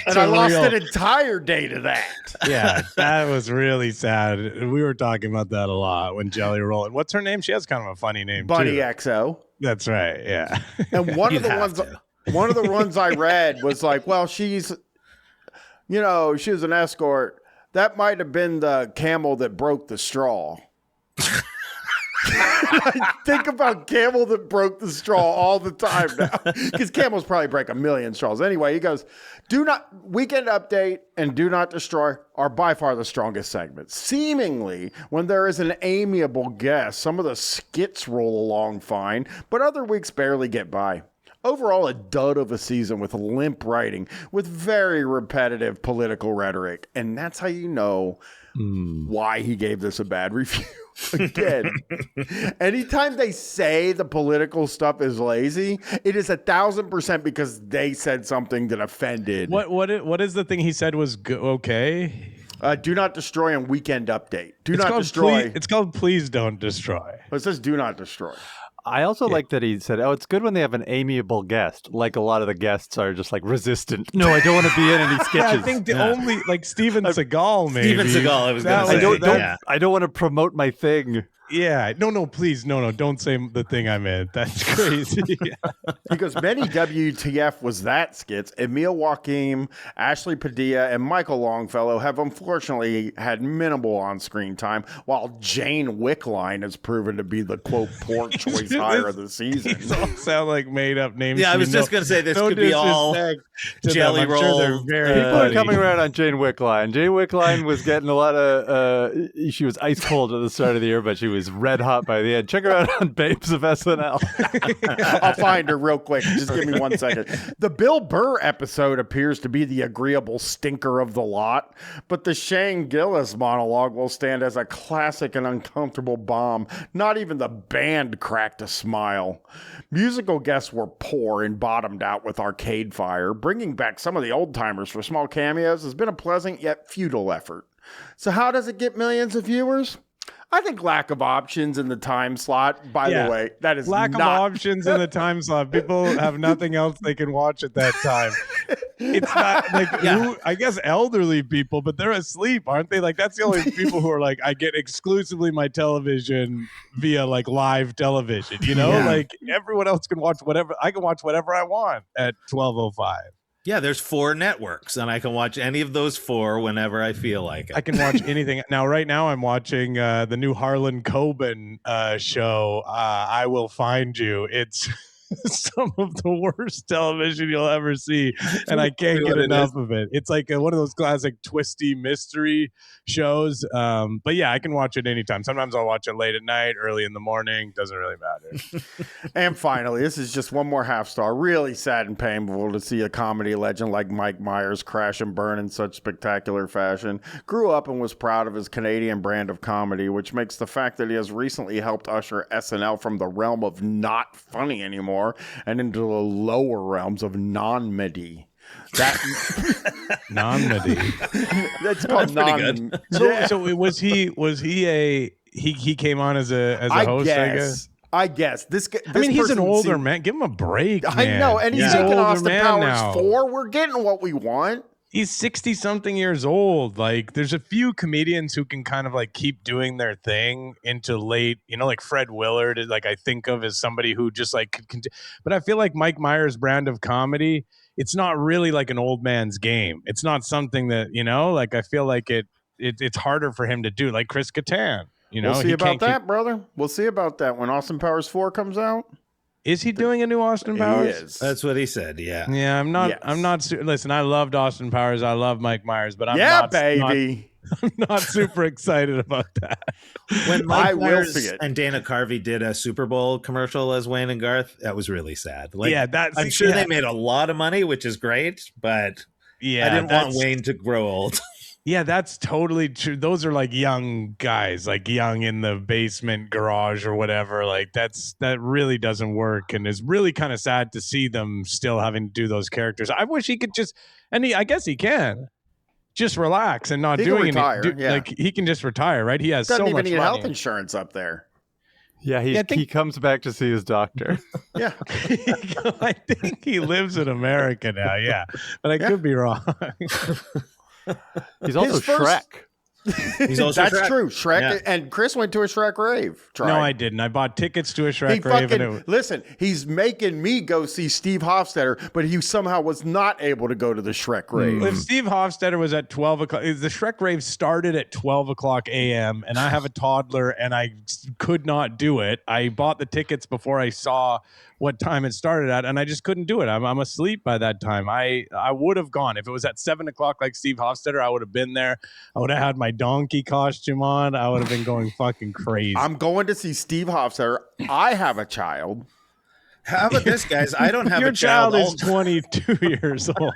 Speaker 1: And I lost an entire day to that.
Speaker 3: Yeah, that was really sad. We were talking about that a lot when Jelly Roll. And what's her name? She has kind of a funny name,
Speaker 1: Bunny
Speaker 3: too.
Speaker 1: XO.
Speaker 3: That's right, yeah.
Speaker 1: And one of the ones I read was like, well, she's... You know, she was an escort. That might have been the camel that broke the straw. I think about camel that broke the straw all the time now. Because camels probably break 1,000,000 straws. Anyway, he goes, Weekend Update and Do Not Destroy are by far the strongest segments. Seemingly, when there is an amiable guest, some of the skits roll along fine, but other weeks barely get by. Overall, a dud of a season with limp writing, with very repetitive political rhetoric. And that's how you know why he gave this a bad review. Again, anytime they say the political stuff is lazy, it is 1,000% because they said something that offended.
Speaker 3: What is the thing he said was okay?
Speaker 1: Do Not Destroy and Weekend Update. Do Not Destroy.
Speaker 3: It's called Please Don't Destroy.
Speaker 1: But it says Do Not Destroy.
Speaker 4: I also like that he said, it's good when they have an amiable guest. Like a lot of the guests are just like resistant. No, I don't want to be in any sketches.
Speaker 3: Yeah, I think the only, like Steven Seagal, maybe.
Speaker 2: Steven Seagal, I was going to say.
Speaker 4: I don't want to promote my thing.
Speaker 3: Yeah. No, please. No. Don't say the thing I meant. That's crazy.
Speaker 1: He goes, many WTF was that skits. Emil Joachim, Ashley Padilla, and Michael Longfellow have unfortunately had minimal on-screen time, while Jane Wickline has proven to be the, quote, poor choice hire of the season.
Speaker 3: These all sound like made-up names.
Speaker 2: Yeah, I was just going to say this could be all Jelly Roll.
Speaker 3: Sure
Speaker 4: people are coming around on Jane Wickline. Jane Wickline was getting a lot of... she was ice cold at the start of the year, but she was was red hot by the end. Check her out on Babes of SNL.
Speaker 1: I'll find her real quick. Just give me 1 second. The Bill Burr episode appears to be the agreeable stinker of the lot, but the Shane Gillis monologue will stand as a classic and uncomfortable bomb. Not even the band cracked a smile. Musical guests were poor and bottomed out with Arcade Fire. Bringing back some of the old timers for small cameos has been a pleasant yet futile effort. So how does it get millions of viewers? I think lack of options in the time slot. By the way, that is
Speaker 3: lack of options in the time slot. People have nothing else they can watch at that time. It's not like I guess elderly people, but they're asleep, aren't they? Like that's the only people who are like, I get exclusively my television via like live television. You know, like everyone else can watch whatever. I can watch whatever I want at 12:05.
Speaker 2: Yeah, there's 4 networks, and I can watch any of those 4 whenever I feel like it.
Speaker 3: I can watch anything. Now, right now, I'm watching the new Harlan Coben show, I Will Find You. It's some of the worst television you'll ever see, and I can't get enough of it. It's like one of those classic twisty mystery shows. But yeah, I can watch it anytime. Sometimes I'll watch it late at night, early in the morning. Doesn't really matter.
Speaker 1: And finally, this is just one more half star. Really sad and painful to see a comedy legend like Mike Myers crash and burn in such spectacular fashion. Grew up and was proud of his Canadian brand of comedy, which makes the fact that he has recently helped usher SNL from the realm of not funny anymore and into the lower realms of non-medi.
Speaker 3: Non-medi.
Speaker 1: That's called non.
Speaker 3: So was he came on as a host? I guess. This he's an older man. Give him a break, man.
Speaker 1: I know, and he's making Austin Powers 4. We're getting what we want.
Speaker 3: He's 60-something years old. Like, there's a few comedians who can kind of like keep doing their thing into late, like Fred Willard, like I think of as somebody who just like but I feel like Mike Myers' brand of comedy, it's not really like an old man's game. It's not something that, like I feel like it's harder for him to do, like Chris Kattan.
Speaker 1: We'll see about that, brother. We'll see about that when Austin Powers 4 comes out.
Speaker 3: Is he doing a new Austin Powers?
Speaker 1: He is.
Speaker 2: That's what he said. Yeah.
Speaker 3: Yeah. I'm not. Listen, I loved Austin Powers. I love Mike Myers, but I'm not.
Speaker 1: Baby.
Speaker 3: I'm not super excited about that.
Speaker 2: When Mike Myers and Dana Carvey did a Super Bowl commercial as Wayne and Garth, that was really sad. Like, I'm sure they made a lot of money, which is great, but I didn't want Wayne to grow old.
Speaker 3: Yeah, that's totally true. Those are like young guys, like young in the basement garage or whatever. Like that really doesn't work, and it's really kind of sad to see them still having to do those characters. I wish he could I guess he can just relax and not doing anything. Like he can just retire, right? He has so much money.
Speaker 1: Doesn't even need health insurance up there.
Speaker 4: Yeah, he comes back to see his doctor.
Speaker 1: Yeah.
Speaker 3: I think he lives in America now. Yeah, but I could be wrong.
Speaker 4: He's also Shrek.
Speaker 1: That's true. Shrek, and Chris went to a Shrek rave.
Speaker 3: No, I didn't. I bought tickets to a Shrek rave.
Speaker 1: Listen, he's making me go see Steve Hofstetter, but he somehow was not able to go to the Shrek rave.
Speaker 3: If Steve Hofstetter was at 12 o'clock, the Shrek rave started at 12 o'clock a.m., and I have a toddler, and I could not do it. I bought the tickets before I saw what time it started at, and I just couldn't do it. I'm asleep by that time. I would have gone. If it was at 7 o'clock like Steve Hofstetter, I would have been there. I would have had my donkey costume on. I would have been going fucking crazy.
Speaker 1: I'm going to see Steve Hofstetter. I have a child.
Speaker 2: How about this, guys? I don't have
Speaker 3: a
Speaker 2: child.
Speaker 3: Your child is 22 years old.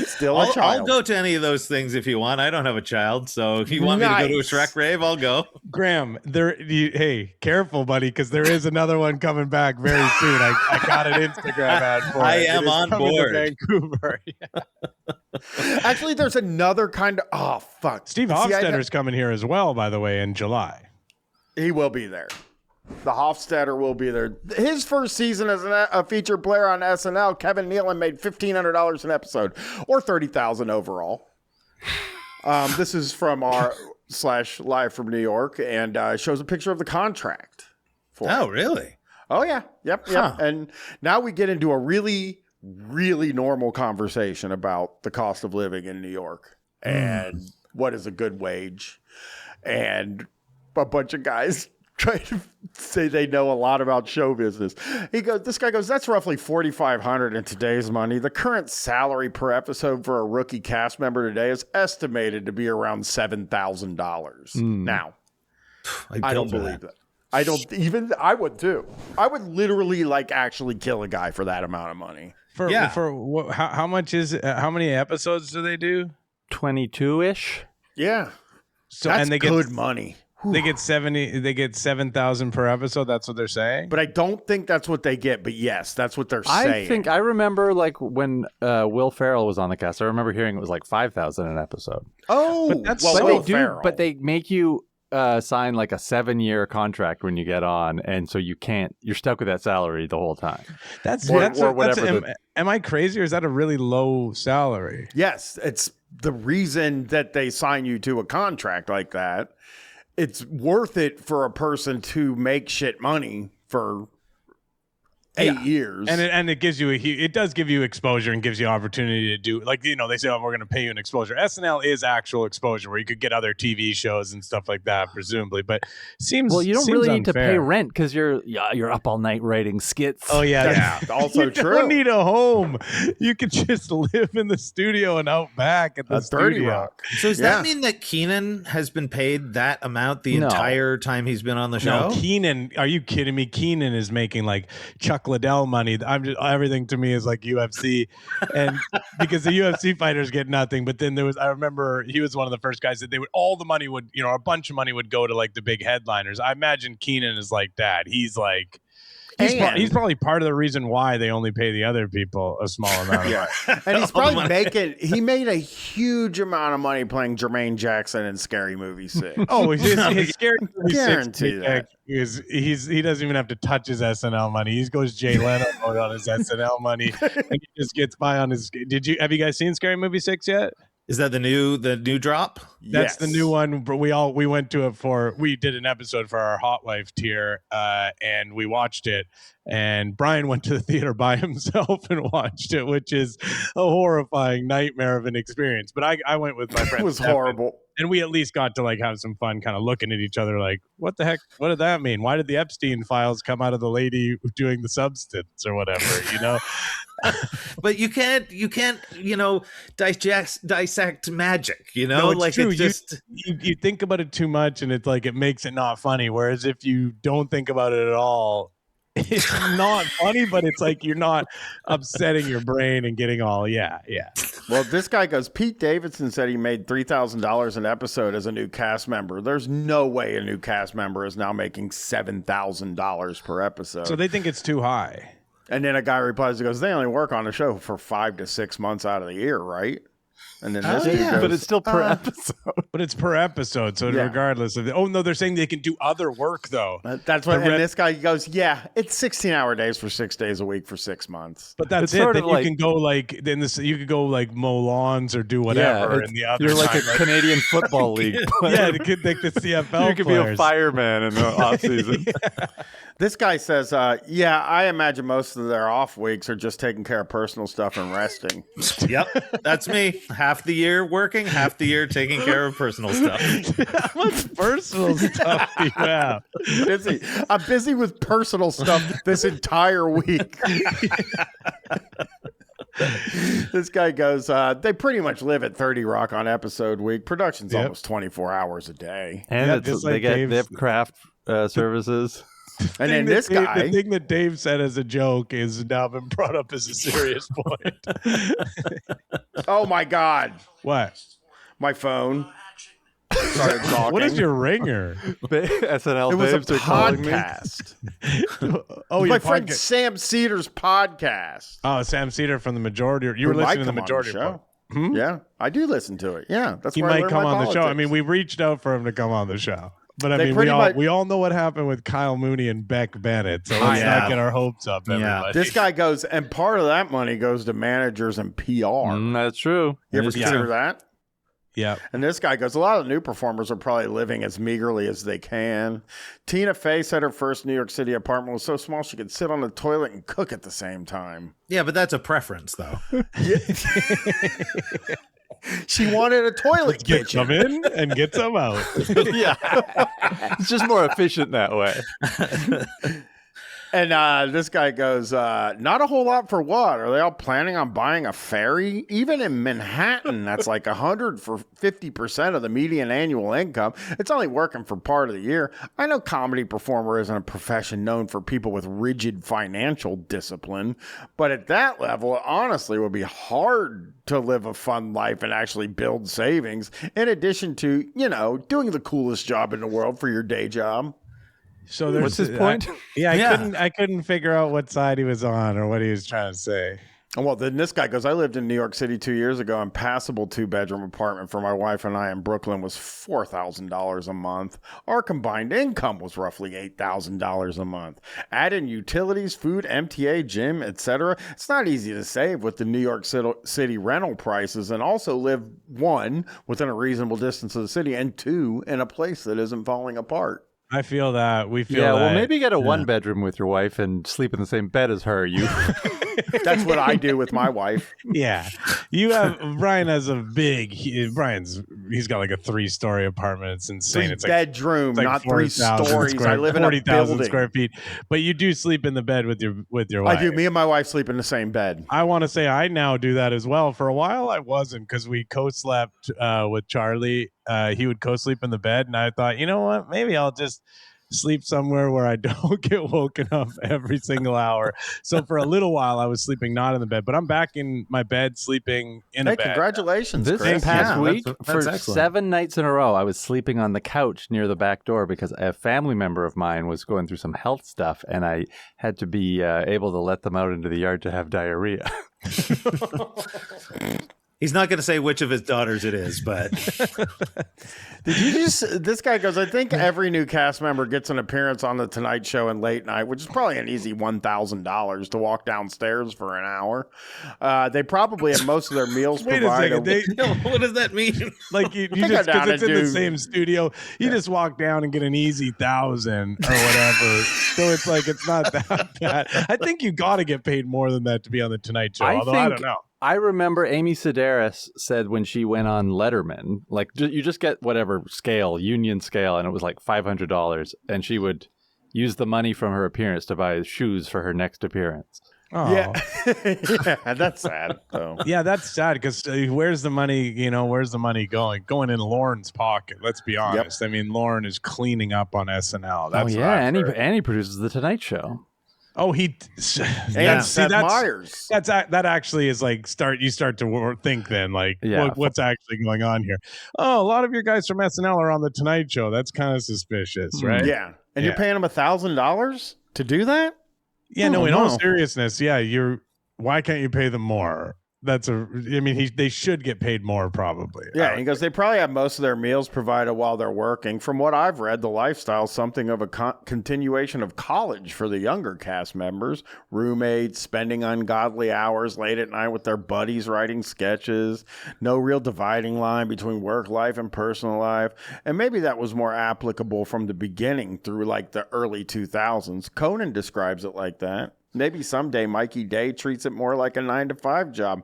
Speaker 1: Still a child.
Speaker 2: I'll go to any of those things if you want. I don't have a child, so if you want me to go to a Shrek rave, I'll go.
Speaker 3: Graham, hey, careful, buddy, because there is another one coming back very soon. I got an Instagram ad for it.
Speaker 2: I am on board.
Speaker 3: Vancouver.
Speaker 1: Actually, there's another kind of
Speaker 3: Steve Hofstetter's coming here as well, by the way, in July.
Speaker 1: He will be there. The Hofstetter will be there. His first season as a featured player on SNL, Kevin Nealon made $1,500 an episode, or $30,000 overall. This is from our /live from New York, and shows a picture of the contract.
Speaker 2: Really?
Speaker 1: Oh yeah, yep. And now we get into a really, really normal conversation about the cost of living in New York and what is a good wage, and a bunch of guys trying to say they know a lot about show business. This guy goes, that's roughly $4,500 in today's money. The current salary per episode for a rookie cast member today is estimated to be around $7,000. Now, I don't believe that. I would too. I would literally like actually kill a guy for that amount of money.
Speaker 3: How much is it? How many episodes do they do?
Speaker 4: 22-ish.
Speaker 1: Yeah.
Speaker 3: So
Speaker 1: That's
Speaker 3: and they
Speaker 1: good
Speaker 3: get
Speaker 1: money.
Speaker 3: they get 70. They get 7,000 per episode. That's what they're saying.
Speaker 1: But I don't think that's what they get. But yes, that's what they're saying.
Speaker 4: I remember like when Will Ferrell was on the cast. I remember hearing it was like 5,000 an episode.
Speaker 1: Oh,
Speaker 3: but that's
Speaker 4: but they make you sign like a 7-year contract when you get on, and so you're stuck with that salary the whole time.
Speaker 3: Am I crazy, or is that a really low salary?
Speaker 1: Yes, it's the reason that they sign you to a contract like that. It's worth it for a person to make shit money for 8 years,
Speaker 3: and it gives you it does give you exposure and gives you opportunity to do, like, they say, oh, we're going to pay you an exposure. SNL is actual exposure where you could get other TV shows and stuff like that, presumably. But you don't
Speaker 4: really need
Speaker 3: unfair.
Speaker 4: to pay rent because you're up all night writing skits.
Speaker 3: Oh yeah,
Speaker 1: also
Speaker 3: you
Speaker 1: true.
Speaker 3: You don't need a home. You could just live in the studio and out back at the studio.
Speaker 1: Rock.
Speaker 2: So does that mean that Keenan has been paid that amount the entire time he's been on the show?
Speaker 3: No, Keenan, are you kidding me? Keenan is making like Chuck Liddell money. Everything to me is like UFC, and because the UFC fighters get nothing. But then I remember he was one of the first guys that all the money would, a bunch of money would go to like the big headliners. I imagine Keenan is like that. He's like, he's probably part of the reason why they only pay the other people a small amount.
Speaker 1: And he's probably he made a huge amount of money playing Jermaine Jackson in Scary Movie 6.
Speaker 3: Oh, his Scary Movie 6
Speaker 1: that.
Speaker 3: he doesn't even have to touch his SNL money. He goes Jay Leno mode on his SNL money, and he just gets by on his. Have you guys seen Scary Movie 6 yet?
Speaker 2: Is that the new drop?
Speaker 3: That's the new one. But we went to it we did an episode for our Hot Wife tier, and we watched it. And Brian went to the theater by himself and watched it, which is a horrifying nightmare of an experience. But I went with my friend.
Speaker 1: It was horrible.
Speaker 3: And we at least got to like have some fun kind of looking at each other like, what the heck? What did that mean? Why did the Epstein files come out of the lady doing the substance or whatever,
Speaker 2: But you can't, dissect magic,
Speaker 3: No, it's
Speaker 2: like
Speaker 3: true.
Speaker 2: it's just
Speaker 3: you think about it too much and it's like it makes it not funny. Whereas if you don't think about it at all, it's not funny, but it's like you're not upsetting your brain and getting all
Speaker 1: Well, this guy goes, Pete Davidson said he made $3,000 an episode as a new cast member. There's no way a new cast member is now making $7,000 per episode.
Speaker 3: So they think it's too high.
Speaker 1: And then a guy replies, he goes, they only work on the show for 5 to 6 months out of the year, right? And then this dude goes,
Speaker 4: but it's still per episode.
Speaker 3: But it's per episode, so regardless of they're saying they can do other work though.
Speaker 1: That's what. And this guy goes, it's 16-hour days for 6 days a week for 6 months.
Speaker 3: But that's it. Then you can go like you could go like mow lawns or do whatever. In the other,
Speaker 4: you're like a Canadian Football League player.
Speaker 3: They could like the CFL.
Speaker 4: You could be a fireman in the off season.
Speaker 1: This guy says, I imagine most of their off weeks are just taking care of personal stuff and resting.
Speaker 2: Yep, that's me. Half the year working, half the year taking care of personal stuff.
Speaker 3: How much personal stuff do you have?
Speaker 1: Busy. I'm busy with personal stuff this entire week. This guy goes, they pretty much live at 30 Rock on episode week. Production's almost 24 hours a day.
Speaker 4: And they have craft services.
Speaker 1: And then this guy,
Speaker 3: the thing that Dave said as a joke is now been brought up as a serious point.
Speaker 1: Oh my God.
Speaker 3: What?
Speaker 1: My phone started talking.
Speaker 3: What is your ringer?
Speaker 4: SNL
Speaker 1: It was a
Speaker 4: babes are calling me.
Speaker 1: podcast.
Speaker 3: Oh,
Speaker 1: my friend Sam Cedar's podcast.
Speaker 3: Oh, Sam Cedar from The Majority. You were listening to The Majority
Speaker 1: show. Yeah, I do listen to it. Yeah, that's
Speaker 3: he
Speaker 1: where I
Speaker 3: might come on
Speaker 1: politics.
Speaker 3: the show. I mean, we reached out for him to come on the show. But I mean, we all know what happened with Kyle Mooney and Beck Bennett. So let's not get our hopes up, everybody.
Speaker 1: This guy goes, and part of that money goes to managers and PR.
Speaker 4: That's true.
Speaker 1: You ever consider that?
Speaker 3: Yeah.
Speaker 1: And this guy goes, a lot of new performers are probably living as meagerly as they can. Tina Fey said her first New York City apartment was so small she could sit on the toilet and cook at the same time.
Speaker 2: Yeah, but that's a preference, though.
Speaker 1: She wanted a toilet kitchen.
Speaker 3: Get some in and get some out.
Speaker 4: Yeah. It's just more efficient that way.
Speaker 1: And this guy goes, not a whole lot for what? Are they all planning on buying a ferry? Even in Manhattan, that's like 100 for 50% of the median annual income. It's only working for part of the year. I know comedy performer isn't a profession known for people with rigid financial discipline, but at that level, it honestly would be hard to live a fun life and actually build savings, in addition to, doing the coolest job in the world for your day job.
Speaker 3: So
Speaker 4: what's his point?
Speaker 3: I couldn't figure out what side he was on or what he was trying to say.
Speaker 1: Well, then this guy goes, I lived in New York City 2 years ago, and passable 2-bedroom apartment for my wife and I in Brooklyn was $4,000 a month. Our combined income was roughly $8,000 a month. Add in utilities, food, MTA, gym, etc. It's not easy to save with the New York City rental prices, and also live, 1, within a reasonable distance of the city, and 2, in a place that isn't falling apart.
Speaker 3: I feel that. We feel
Speaker 4: that.
Speaker 3: Well,
Speaker 4: maybe get a 1-bedroom with your wife and sleep in the same bed as her.
Speaker 1: That's what I do with my wife.
Speaker 3: Yeah. Brian has he's got like a 3-story apartment. It's insane. It's
Speaker 1: bedroom,
Speaker 3: like
Speaker 1: not 3 stories. I live in a
Speaker 3: 40,000 square feet. But you do sleep in the bed with your wife.
Speaker 1: I do. Me and my wife sleep in the same bed.
Speaker 3: I want to say I now do that as well. For a while I wasn't, because we co-slept with Charlie. He would co-sleep in the bed, and I thought, you know what? Maybe I'll just sleep somewhere where I don't get woken up every single hour. So for a little while, I was sleeping not in the bed, but I'm back in my bed, sleeping in a bed.
Speaker 1: Congratulations,
Speaker 4: This
Speaker 1: Chris.
Speaker 4: past week,
Speaker 2: that's
Speaker 4: for
Speaker 2: excellent.
Speaker 4: 7 nights in a row, I was sleeping on the couch near the back door because a family member of mine was going through some health stuff, and I had to be able to let them out into the yard to have diarrhea.
Speaker 2: He's not going to say which of his daughters it is, but
Speaker 1: this guy goes, I think every new cast member gets an appearance on the Tonight Show and late night, which is probably an easy $1,000 to walk downstairs for an hour. They probably have most of their meals provided.
Speaker 3: Wait a second.
Speaker 2: what does that mean?
Speaker 3: Like you just, because it's in the same studio, you just walk down and get an easy 1,000 or whatever. So it's like, it's not that bad. I think you got to get paid more than that to be on the Tonight Show. Although I don't know.
Speaker 4: I remember Amy Sedaris said when she went on Letterman, like, you just get whatever scale, union scale, and it was like $500, and she would use the money from her appearance to buy shoes for her next appearance.
Speaker 3: Oh.
Speaker 1: Yeah. Yeah, that's sad. Though.
Speaker 3: Yeah, that's sad, because where's the money? Where's the money going? Going in Lauren's pocket. Let's be honest. Yep. I mean, Lauren is cleaning up on SNL. That's
Speaker 4: and he produces the Tonight Show.
Speaker 3: Oh,
Speaker 1: Seth Meyers.
Speaker 3: That actually is like you start to think then, like, what's actually going on here? Oh, a lot of your guys from SNL are on the Tonight Show. That's kind of suspicious, right?
Speaker 1: Yeah, and you're paying them $1,000 to do that?
Speaker 3: Yeah, in all seriousness, why can't you pay them more? They should get paid more, probably.
Speaker 1: Yeah, he goes, they probably have most of their meals provided while they're working. From what I've read, the lifestyle is something of a continuation of college for the younger cast members. Roommates, spending ungodly hours late at night with their buddies writing sketches. No real dividing line between work life and personal life. And maybe that was more applicable from the beginning through like the early 2000s. Conan describes it like that. Maybe someday Mikey Day treats it more like a 9-to-5 job,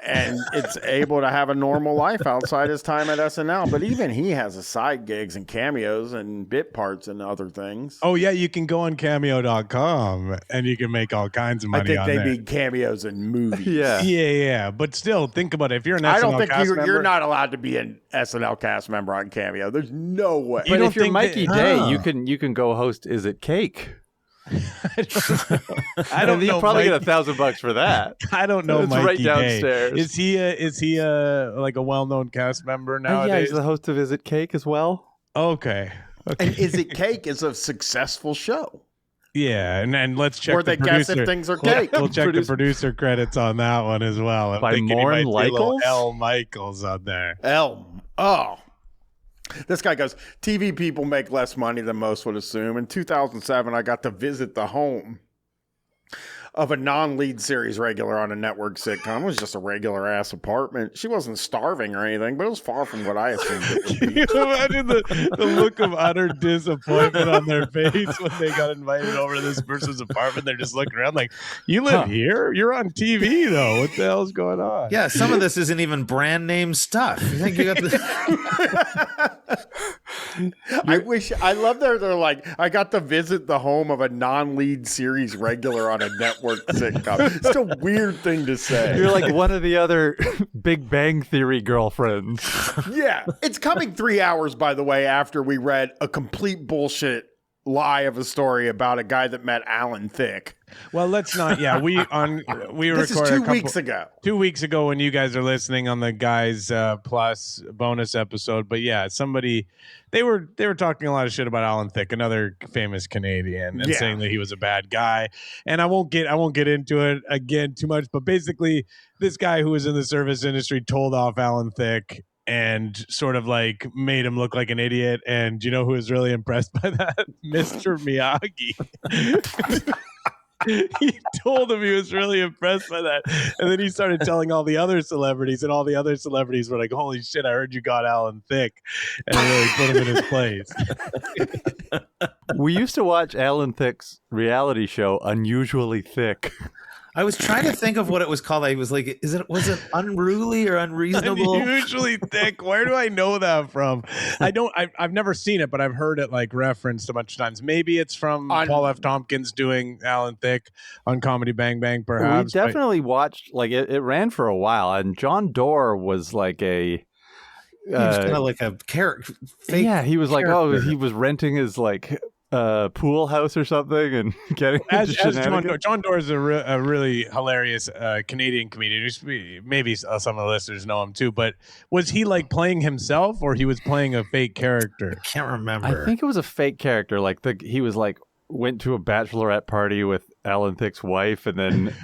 Speaker 1: and it's able to have a normal life outside his time at SNL. But even he has a side gigs and cameos and bit parts and other things.
Speaker 3: Oh yeah, you can go on Cameo.com and you can make all kinds of money.
Speaker 1: I think they need cameos in movies.
Speaker 3: yeah. But still, think about it. If you're an SNL
Speaker 1: I don't think
Speaker 3: cast member,
Speaker 1: you're not allowed to be an SNL cast member on Cameo. There's no way.
Speaker 4: But if you're Mikey Day, you can go host Is It Cake?
Speaker 3: I don't know.
Speaker 4: You probably get $1,000 for that.
Speaker 3: I don't know.
Speaker 4: It's
Speaker 3: Mikey
Speaker 4: right downstairs.
Speaker 3: Day. Is he like a well-known cast member nowadays?
Speaker 4: Yeah, he's the host of Is It Cake as well.
Speaker 3: Okay.
Speaker 1: And Is It Cake is a successful show.
Speaker 3: Yeah, and let's check
Speaker 1: where they guess if things are cake.
Speaker 3: We'll check the producer credits on that one as well.
Speaker 4: By Lorne Michaels?
Speaker 3: L. Michaels on there.
Speaker 1: This guy goes, TV people make less money than most would assume. In 2007, I got to visit the home of a non-lead series regular on a network sitcom. It was just a regular-ass apartment. She wasn't starving or anything, but it was far from what I assumed it would be.
Speaker 3: Can you imagine the look of utter disappointment on their face when they got invited over to this person's apartment? They're just looking around like, you live here? You're on TV, though. What the hell's going on?
Speaker 2: Yeah, some of this isn't even brand name stuff. You think you got the...
Speaker 1: I love they're like, I got to visit the home of a non-lead series regular on a network sitcom. It's a weird thing to say.
Speaker 4: You're like one of the other Big Bang Theory girlfriends.
Speaker 1: Yeah. It's coming 3 hours, by the way, after we read a complete bullshit lie of a story about a guy that met Alan Thicke.
Speaker 3: Well, let's not. Yeah, we
Speaker 1: This is
Speaker 3: recorded
Speaker 1: 2 weeks ago.
Speaker 3: 2 weeks ago when you guys are listening on the Guys Plus bonus episode. But yeah, they were talking a lot of shit about Alan Thicke, another famous Canadian, and saying that he was a bad guy. And I won't get into it again too much, but basically, this guy who was in the service industry told off Alan Thicke and sort of like made him look like an idiot. And you know who was really impressed by that? Mr. Miyagi. He told him he was really impressed by that. And then he started telling all the other celebrities, and all the other celebrities were like, holy shit, I heard you got Alan Thicke. And it really put him in his place.
Speaker 4: We used to watch Alan Thicke's reality show, Unusually Thick.
Speaker 2: I was trying to think of what it was called. I was like, was it Unruly or Unreasonable?
Speaker 3: Unusually Thick. Where do I know that from? I've never seen it, but I've heard it like referenced a bunch of times. Maybe it's from Paul F. Tompkins doing Alan Thicke on Comedy Bang Bang, perhaps.
Speaker 4: We definitely watched, like, it ran for a while, and John Doerr was like
Speaker 2: he was kind of like a character.
Speaker 4: Yeah, he was like, he was renting his like pool house or something and getting
Speaker 3: as John Doerr is a really hilarious Canadian comedian. Maybe some of the listeners know him too, but was he like playing himself or he was playing a fake character?
Speaker 2: I can't remember.
Speaker 4: I think it was a fake character. Like he was like went to a bachelorette party with Alan Thicke's wife and then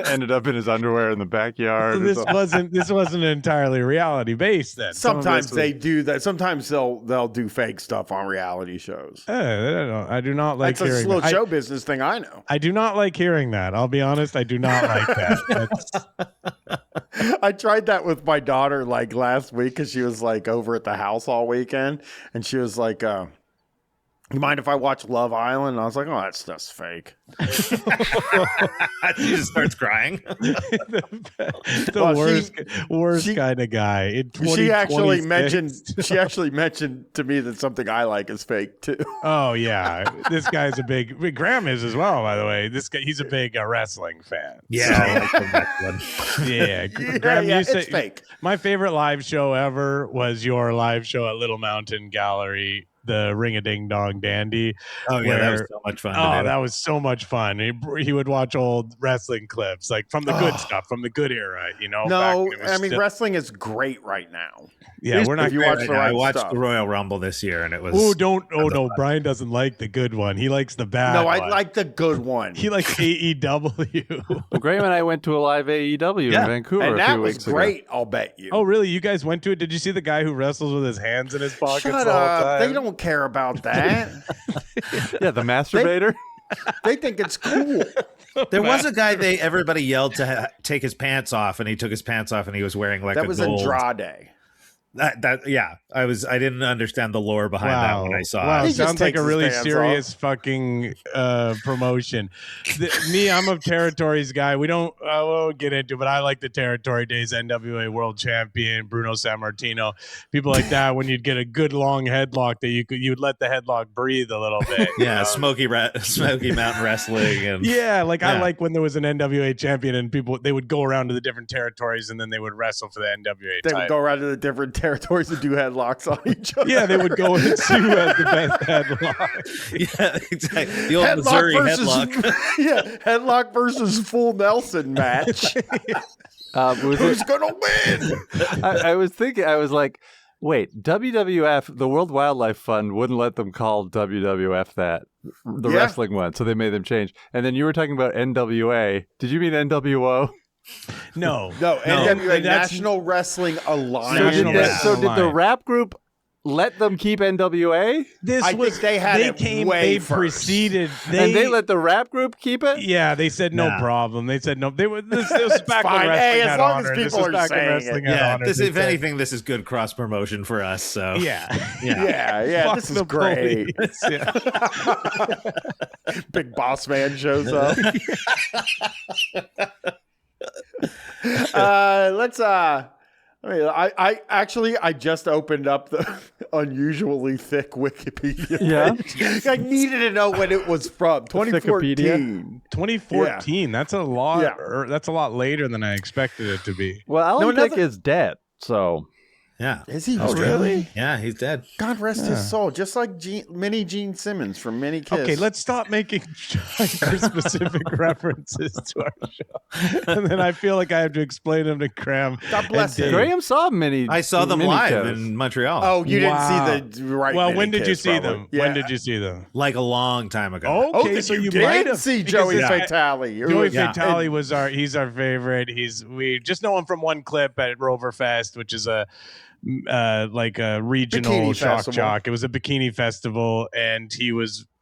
Speaker 4: ended up in his underwear in the backyard.
Speaker 3: This wasn't entirely reality based then.
Speaker 1: Sometimes they do that. Sometimes they'll do fake stuff on reality shows.
Speaker 3: I do not like
Speaker 1: That's
Speaker 3: hearing
Speaker 1: a slow show business thing, I know.
Speaker 3: I do not like hearing that. I'll be honest, I do not like that.
Speaker 1: I tried that with my daughter like last week because she was like over at the house all weekend and she was like, you mind if I watch Love Island? And I was like, oh, that's just fake.
Speaker 2: She just starts crying.
Speaker 3: Worst kind of guy.
Speaker 1: She actually mentioned to me that something I like is fake too.
Speaker 3: Oh yeah, this guy's Graham is as well. By the way, this guy he's a big wrestling fan.
Speaker 2: Yeah,
Speaker 3: Graham,
Speaker 1: it's fake.
Speaker 3: My favorite live show ever was your live show at Little Mountain Gallery. The Ring-a-Ding-Dong Dandy.
Speaker 2: Oh, yeah, that was so much fun.
Speaker 3: That was so much fun. He would watch old wrestling clips, like from the good stuff, from the good era, you know?
Speaker 1: No, I mean, wrestling is great right now.
Speaker 3: Yeah, we're not.
Speaker 1: If you watch the right
Speaker 2: I watched
Speaker 1: stuff.
Speaker 2: the Royal Rumble this year, and it was.
Speaker 3: No, Brian doesn't like the good one. He likes the bad one.
Speaker 1: I like the good one.
Speaker 3: He likes AEW.
Speaker 4: Well, Graham and I went to a live AEW in Vancouver
Speaker 1: and that was
Speaker 4: weeks
Speaker 1: great,
Speaker 4: ago.
Speaker 1: I'll bet you.
Speaker 3: Oh, really? You guys went to it? Did you see the guy who wrestles with his hands in his pockets
Speaker 1: Shut
Speaker 3: the whole
Speaker 1: up.
Speaker 3: time?
Speaker 1: They don't care about that.
Speaker 4: Yeah, the masturbator.
Speaker 1: They think it's cool.
Speaker 2: There was a guy everybody yelled to take his pants off, and he took his pants off, and he was wearing like
Speaker 1: that was
Speaker 2: gold.
Speaker 1: Andrade.
Speaker 2: I didn't understand the lore behind that when I saw it.
Speaker 3: It sounds like a really serious fucking promotion. I'm a territories guy. I won't get into it, but I like the territory days, NWA world champion, Bruno Sammartino, people like that, when you'd get a good long headlock that you'd let the headlock breathe a little bit.
Speaker 2: Yeah, Smoky Mountain Wrestling. And
Speaker 3: I like when there was an NWA champion and they would go around to the different territories and then they would wrestle for the NWA
Speaker 1: They
Speaker 3: title.
Speaker 1: would go around to the different territories and do headlocks on each other.
Speaker 3: Yeah, they would go and see who had the best headlock.
Speaker 2: Yeah, exactly. The old Missouri headlock.
Speaker 1: Headlock versus full Nelson match. Who's gonna win?
Speaker 4: I was thinking, I was like, wait, WWF, the World Wildlife Fund, wouldn't let them call WWF that, the wrestling one, so they made them change. And then you were talking about NWA. Did you mean NWO?
Speaker 1: No, NWA, National Wrestling Alliance.
Speaker 4: So did the rap group let them keep NWA?
Speaker 1: They
Speaker 3: preceded.
Speaker 4: And they let the rap group keep it?
Speaker 3: Yeah, they said no problem. They said no. This was back when wrestling
Speaker 1: as long as people are saying it.
Speaker 2: Yeah, if anything, this is good cross promotion for us. So
Speaker 1: yeah. This is great. Big Boss Man shows up. I mean, I just opened up the unusually thick Wikipedia page. I needed to know when it was from. 2014.
Speaker 3: 2014. That's a lot.
Speaker 1: Yeah.
Speaker 3: That's a lot later than I expected it to be.
Speaker 4: Well, Alan Thicke is dead, so.
Speaker 2: Yeah.
Speaker 1: Is he
Speaker 3: really?
Speaker 2: Yeah, he's dead.
Speaker 1: God rest his soul. Just like Mini Gene Simmons from Mini Kiss.
Speaker 3: Okay, let's stop making specific references to our show. And then I feel like I have to explain them to Graham.
Speaker 1: God bless him.
Speaker 4: Graham saw
Speaker 2: I saw them live in Montreal.
Speaker 1: Oh, you didn't see the right.
Speaker 3: Well,
Speaker 1: Mini
Speaker 3: when did
Speaker 1: Kiss,
Speaker 3: you see
Speaker 1: probably.
Speaker 3: them?
Speaker 1: Yeah.
Speaker 3: When did you see them?
Speaker 2: Like a long time ago.
Speaker 3: Okay,
Speaker 1: Oh,
Speaker 3: so
Speaker 1: you
Speaker 3: might
Speaker 1: did
Speaker 3: have
Speaker 1: see Joey Fatale.
Speaker 3: Joey Fatale was he's our favorite. We just know him from one clip at Roverfest, which is a regional
Speaker 1: Bikini
Speaker 3: shock
Speaker 1: festival.
Speaker 3: jock. It was a bikini festival, and he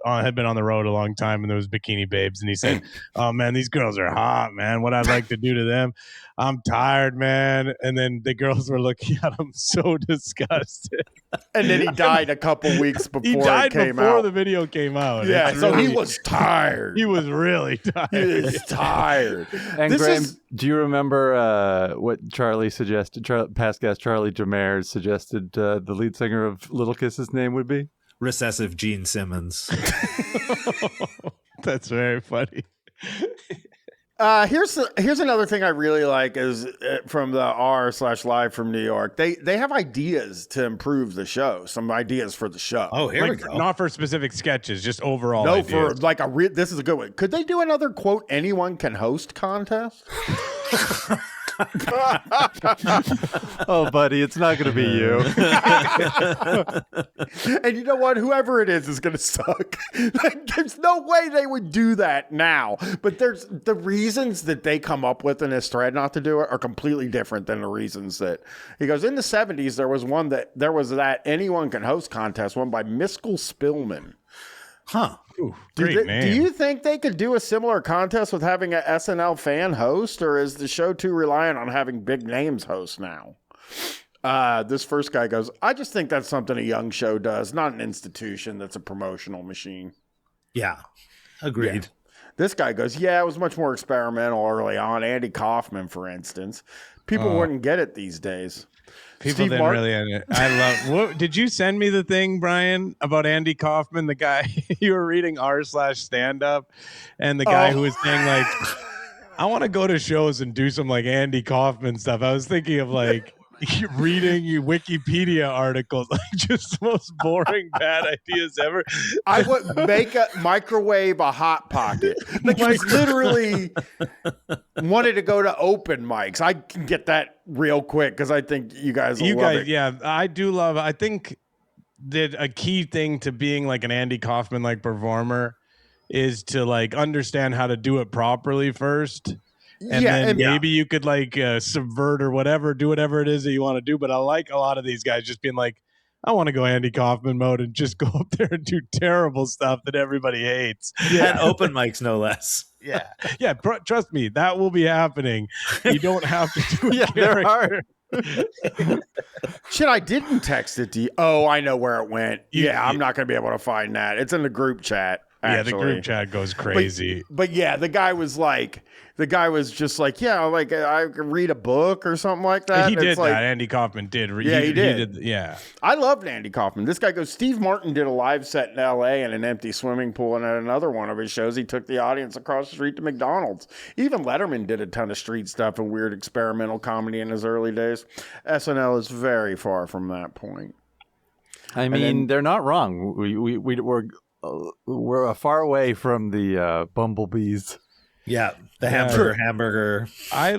Speaker 3: had been on the road a long time, and there was bikini babes, and he said, "Oh man, these girls are hot, man. What I'd like to do to them, I'm tired, man." And then the girls were looking at him so disgusted.
Speaker 1: And then he died a couple weeks before
Speaker 3: He died
Speaker 1: it came
Speaker 3: before
Speaker 1: out.
Speaker 3: the video came out.
Speaker 1: Yeah,
Speaker 3: It's
Speaker 1: so
Speaker 3: really-
Speaker 1: he was tired.
Speaker 3: He was really tired.
Speaker 1: He was tired.
Speaker 4: And
Speaker 1: This
Speaker 4: Graham,
Speaker 1: is-
Speaker 4: do you remember what Charlie suggested? Past guest Charlie Demers suggested the lead singer of Little Kiss's name would be?
Speaker 2: Recessive Gene Simmons.
Speaker 3: That's very funny.
Speaker 1: Here's another thing I really like is from the r/live from New York. They have ideas to improve the show. Some ideas for the show.
Speaker 2: Oh, here we go.
Speaker 3: Not for specific sketches, just overall.
Speaker 1: No,
Speaker 3: ideas.
Speaker 1: for like this is a good one. Could they do another quote anyone can host contest?
Speaker 4: Oh, buddy, it's not going to be you.
Speaker 1: And you know what? Whoever it is going to suck. Like, there's no way they would do that now. But there's the reasons that they come up with in this thread not to do it are completely different than the reasons that he goes. In the 70s, there was that anyone can host contest won by Miskell Spillman.
Speaker 2: Huh.
Speaker 3: Ooh,
Speaker 1: Do
Speaker 3: great name.
Speaker 1: you think they could do a similar contest with having an SNL fan host, or is the show too reliant on having big names host now? This first guy goes, I just think that's something a young show does, not an institution that's a promotional machine.
Speaker 2: Yeah. Agreed.
Speaker 1: Yeah. This guy goes, yeah, it was much more experimental early on. Andy Kaufman, for instance. People wouldn't get it these days.
Speaker 3: People
Speaker 1: Steve
Speaker 3: didn't
Speaker 1: Martin-
Speaker 3: really. What did you send me the thing, Brian, about Andy Kaufman, the guy you were reading r/stand up, and the guy who was saying like, I want to go to shows and do some like Andy Kaufman stuff. I was thinking of like reading Wikipedia articles, like just the most boring bad ideas ever.
Speaker 1: I would microwave a Hot Pocket. Like, it's literally wanted to go to open mics. I can get that real quick because I think you guys will love it.
Speaker 3: Yeah, I do love. I think that a key thing to being like an Andy Kaufman like performer is to like understand how to do it properly first. And then maybe you could like subvert or whatever, do whatever it is that you want to do. But I like a lot of these guys just being like, I want to go Andy Kaufman mode and just go up there and do terrible stuff that everybody hates.
Speaker 2: And open mics, no less.
Speaker 3: Yeah. Yeah. Trust me, that will be happening. You don't have to do it.
Speaker 4: There are.
Speaker 1: Shit, I didn't text it to you. Oh, I know where it went. I'm not going to be able to find that. It's in the group chat. Actually.
Speaker 3: Yeah, the group chat goes crazy.
Speaker 1: But yeah, the guy was just like, yeah, like I could read a book or something like that.
Speaker 3: He did
Speaker 1: it's like,
Speaker 3: that. Andy Kaufman did.
Speaker 1: Yeah, he did.
Speaker 3: Yeah.
Speaker 1: I loved Andy Kaufman. This guy goes, Steve Martin did a live set in L.A. in an empty swimming pool, and at another one of his shows, he took the audience across the street to McDonald's. Even Letterman did a ton of street stuff and weird experimental comedy in his early days. SNL is very far from that point.
Speaker 4: I mean, they're not wrong. We're far away from the bumblebees.
Speaker 2: Yeah, the hamburger.
Speaker 3: I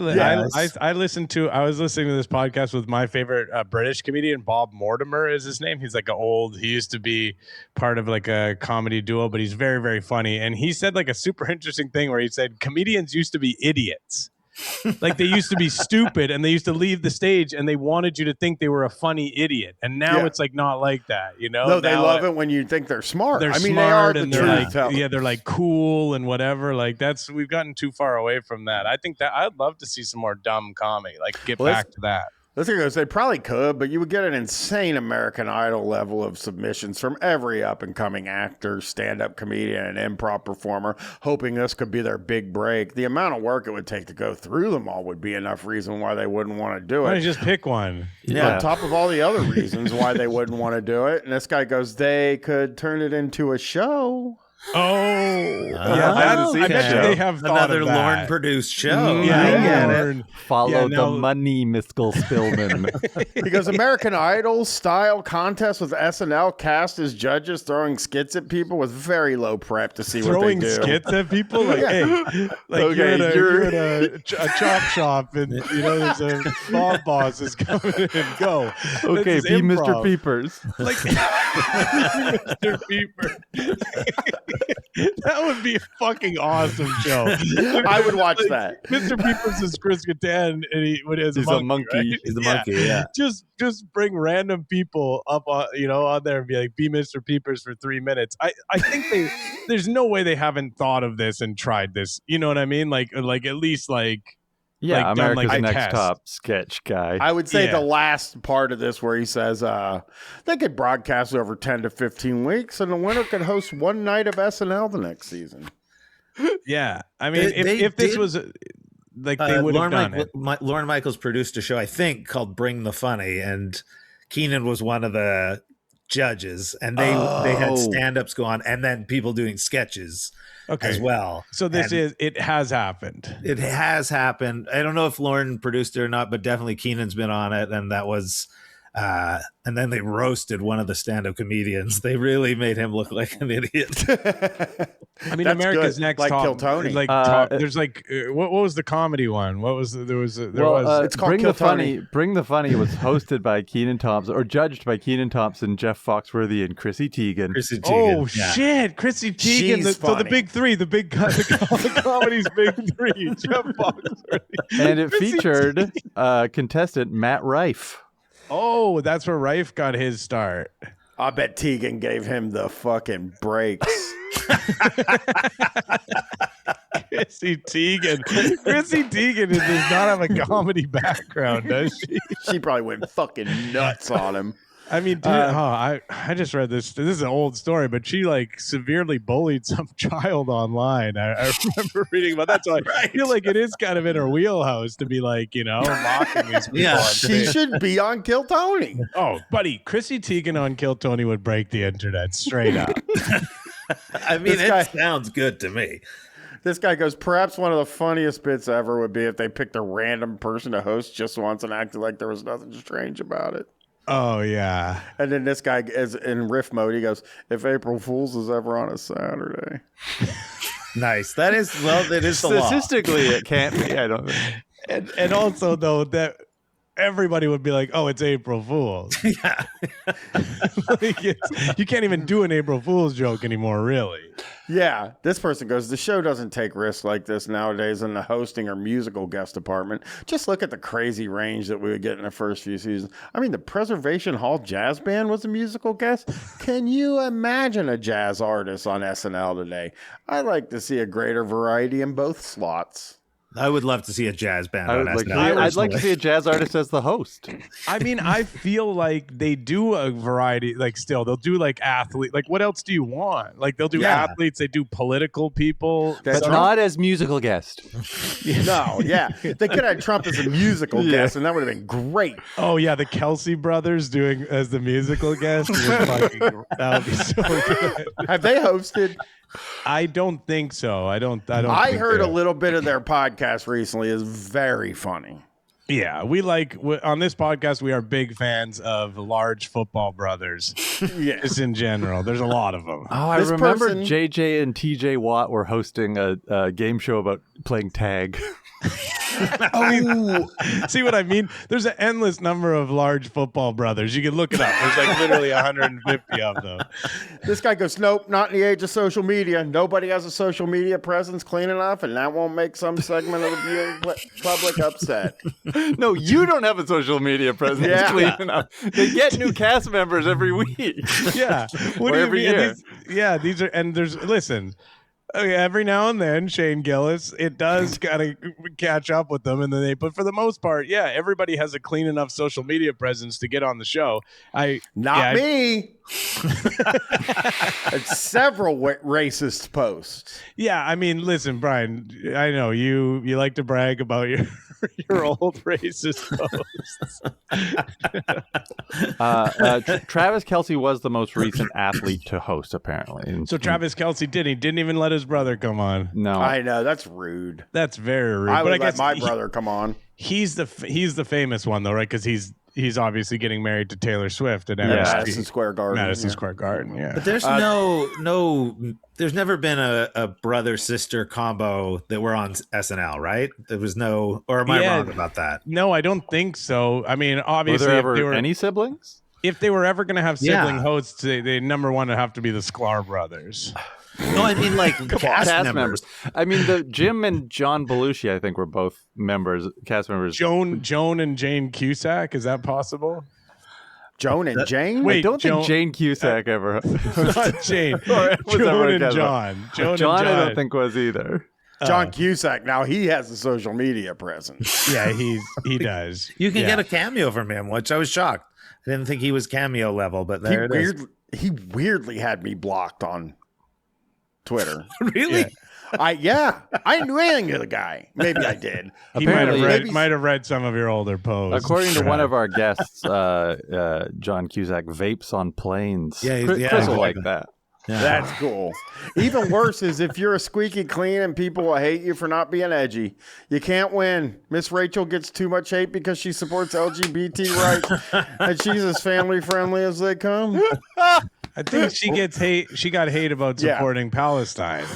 Speaker 3: listened to. I was listening to this podcast with my favorite British comedian, Bob Mortimer is his name. He's like he used to be part of like a comedy duo, but he's very, very funny. And he said like a super interesting thing where he said comedians used to be idiots. Like they used to be stupid and they used to leave the stage and they wanted you to think they were a funny idiot. And now it's like not like that, you know?
Speaker 1: No, they love it when you think they're smart.
Speaker 3: They're
Speaker 1: smart
Speaker 3: they are the
Speaker 1: and
Speaker 3: they're like,
Speaker 1: truth.
Speaker 3: they're like cool and whatever. Like we've gotten too far away from that. I think that I'd love to see some more dumb comedy, like get back to that.
Speaker 1: This guy goes, they probably could, but you would get an insane American Idol level of submissions from every up-and-coming actor, stand-up comedian, and improv performer, hoping this could be their big break. The amount of work it would take to go through them all would be enough reason why they wouldn't want to do
Speaker 3: Why
Speaker 1: it.
Speaker 3: don't you just pick one?
Speaker 1: On top of all the other reasons why they wouldn't want to do it. And this guy goes, they could turn it into a show.
Speaker 3: I bet you they have thought
Speaker 2: another
Speaker 3: of that.
Speaker 2: Lorne produced show.
Speaker 4: Follow the money, Miskel Spillman.
Speaker 1: Because American Idol style contest with SNL cast as judges throwing skits at people with very low prep to see
Speaker 3: throwing
Speaker 1: what they do.
Speaker 3: skits at people, like hey, like you're at a chop shop, and there's a mob boss is coming in. Go,
Speaker 4: okay, be Mr. Peepers.
Speaker 3: Like Mr. Peepers. That would be a fucking awesome show.
Speaker 1: I would watch that.
Speaker 3: Mr. Peepers is Chris Kattan, and he's
Speaker 4: a monkey.
Speaker 3: Right?
Speaker 2: He's a monkey. Yeah.
Speaker 3: Just bring random people up on there and be like, be Mr. Peepers for 3 minutes. I think there's no way they haven't thought of this and tried this. You know what I mean? Like at least
Speaker 4: Yeah,
Speaker 3: like, done,
Speaker 4: America's
Speaker 3: like, a
Speaker 4: Next
Speaker 3: test.
Speaker 4: Top sketch guy.
Speaker 1: I would say
Speaker 3: Yeah.
Speaker 1: the last part of this where he says they could broadcast over 10 to 15 weeks and the winner could host one night of SNL the next season.
Speaker 3: Yeah, I mean,
Speaker 2: They
Speaker 3: if this
Speaker 2: did-
Speaker 3: was like they would have done it.
Speaker 2: Lorne Michaels produced a show, I think, called Bring the Funny, and Keenan was one of the judges, and they had stand-ups go on, and then people doing sketches as well.
Speaker 3: So it has happened.
Speaker 2: It has happened. I don't know if Lorne produced it or not, but definitely Keenan's been on it, and that was. And then they roasted one of the stand-up comedians. They really made him look like an idiot.
Speaker 3: I mean,
Speaker 1: That's
Speaker 3: America's
Speaker 1: good.
Speaker 3: Next
Speaker 1: Like
Speaker 3: Top,
Speaker 1: Kill Tony.
Speaker 3: like top, there's like what was the comedy one? What was there was
Speaker 1: It's called
Speaker 4: Bring
Speaker 1: Kill
Speaker 4: the Funny.
Speaker 1: Tony.
Speaker 4: Bring the Funny was hosted by Keenan Thompson, or judged by Keenan Thompson, Jeff Foxworthy, and Chrissy Teigen.
Speaker 2: Chrissy Teigen,
Speaker 3: Oh shit, Chrissy Teigen.
Speaker 1: She's
Speaker 3: So the
Speaker 1: funny.
Speaker 3: big three, the comedy's big three. Jeff Foxworthy.
Speaker 4: And it
Speaker 3: Chrissy
Speaker 4: featured contestant Matt Rife.
Speaker 3: Oh, that's where Rife got his start.
Speaker 1: I bet Tegan gave him the fucking breaks.
Speaker 3: Chrissy Teigen. Chrissy Teigen does not have a comedy background, does she?
Speaker 1: She probably went fucking nuts on him.
Speaker 3: I mean, dude, I just read this. This is an old story, but she like severely bullied some child online. I remember reading about that. So I feel like it is kind of in her wheelhouse to be like, mocking these people.
Speaker 2: Yeah,
Speaker 3: on
Speaker 1: She
Speaker 3: stage.
Speaker 1: should be on Kill Tony.
Speaker 3: Oh, buddy, Chrissy Teigen on Kill Tony would break the internet straight up.
Speaker 2: I mean,
Speaker 1: This guy-
Speaker 2: it sounds good to me.
Speaker 1: This guy goes, perhaps one of the funniest bits ever would be if they picked a random person to host just once and acted like there was nothing strange about it.
Speaker 3: Oh yeah.
Speaker 1: And then this guy is in riff mode. He goes, if April Fool's is ever on a Saturday.
Speaker 2: Nice. That is the law.
Speaker 4: Statistically, it can't be. I don't.
Speaker 3: And also though that everybody would be like, "Oh, it's April Fool's."
Speaker 2: Yeah.
Speaker 3: You can't even do an April Fool's joke anymore, really.
Speaker 1: Yeah, this person goes, the show doesn't take risks like this nowadays in the hosting or musical guest department. Just look at the crazy range that we would get in the first few seasons. I mean, the Preservation Hall Jazz Band was a musical guest. Can you imagine a jazz artist on SNL today? I'd like to see a greater variety in both slots.
Speaker 2: I would love to see a jazz band
Speaker 4: I
Speaker 2: on
Speaker 4: would like,
Speaker 2: SNL.
Speaker 4: I'd like to see a jazz artist as the host.
Speaker 3: I mean, I feel like they do a variety, like still, they'll do like athlete. Like, what else do you want? Like, they'll do athletes, they do political people.
Speaker 1: That's
Speaker 4: But
Speaker 1: right.
Speaker 4: not as musical guest.
Speaker 1: No, yeah. They could have Trump as a musical guest, and that would have been great.
Speaker 3: Oh, yeah, the Kelsey brothers doing as the musical guest. That would be so good.
Speaker 1: Have they hosted?
Speaker 3: I don't think so. I don't.
Speaker 1: I
Speaker 3: think
Speaker 1: heard
Speaker 3: they-
Speaker 1: a little bit of their podcast recently. Is very funny.
Speaker 3: Yeah, we on this podcast, we are big fans of large football brothers.
Speaker 1: Yeah.
Speaker 3: Just in general. There's a lot of them.
Speaker 4: Oh, I
Speaker 1: This
Speaker 4: remember
Speaker 1: person-
Speaker 4: JJ and TJ Watt were hosting a game show about playing tag.
Speaker 1: Oh,
Speaker 3: See what I mean? There's an endless number of large football brothers. You can look it up. There's like literally 150 of them.
Speaker 1: this guy goes, nope, not in the age of social media. Nobody has a social media presence clean enough, and that won't make some segment of the viewing public upset.
Speaker 4: No, you don't have a social media presence
Speaker 1: Yeah.
Speaker 4: clean enough. They get new cast members every week.
Speaker 3: Yeah. What
Speaker 4: Or every year.
Speaker 3: These are, and there's, listen, Every now and then, Shane Gillis, it does kind of catch up with them, and then but for the most part, yeah, everybody has a clean enough social media presence to get on the show.
Speaker 1: Not me. It's several racist posts.
Speaker 3: Yeah, I mean, listen, Brian, I know you like to brag about your old racist posts.
Speaker 4: Travis Kelce was the most recent athlete to host, apparently.
Speaker 3: So Travis Kelce didn't even let his brother come on.
Speaker 4: No,
Speaker 1: I know, that's rude.
Speaker 3: That's very rude.
Speaker 1: I would
Speaker 3: but I
Speaker 1: let
Speaker 3: guess
Speaker 1: my brother come on.
Speaker 3: He's the famous one though, right? Because he's obviously getting married to Taylor Swift at
Speaker 1: Madison Square Garden.
Speaker 3: Square Garden, yeah.
Speaker 2: But there's there's never been a brother sister combo that were on SNL, right? There was no, or am I wrong about that?
Speaker 3: No, I don't think so. I mean, obviously,
Speaker 4: were there any siblings?
Speaker 3: If they were ever going to have sibling hosts, they number one would have to be the Sklar brothers.
Speaker 2: No, I mean like cast members.
Speaker 4: I mean, the Jim and John Belushi, I think, were both cast members.
Speaker 3: Joan and Jane Cusack, is that possible?
Speaker 1: Joan and Jane?
Speaker 4: Wait, I don't think Jane Cusack ever.
Speaker 3: Not Jane.
Speaker 4: Joan
Speaker 3: and John.
Speaker 4: John, I don't think was either.
Speaker 1: John Cusack. Now he has a social media presence.
Speaker 3: Yeah, he does.
Speaker 2: You can get a cameo from him, which I was shocked. I didn't think he was cameo level, but there it is.
Speaker 1: He weirdly had me blocked on Twitter.
Speaker 2: Really?
Speaker 1: Yeah. I didn't do anything to the guy. Maybe I did.
Speaker 3: He might have read some of your older posts.
Speaker 4: According to one of our guests, John Cusack vapes on planes.
Speaker 2: Yeah,
Speaker 4: Chris will like that.
Speaker 2: Yeah.
Speaker 1: That's cool. Even worse is if you're a squeaky clean and people will hate you for not being edgy. You can't win. Miss Rachel gets too much hate because she supports LGBT rights and she's as family friendly as they come.
Speaker 3: I think she gets hate. She got hate about supporting Palestine.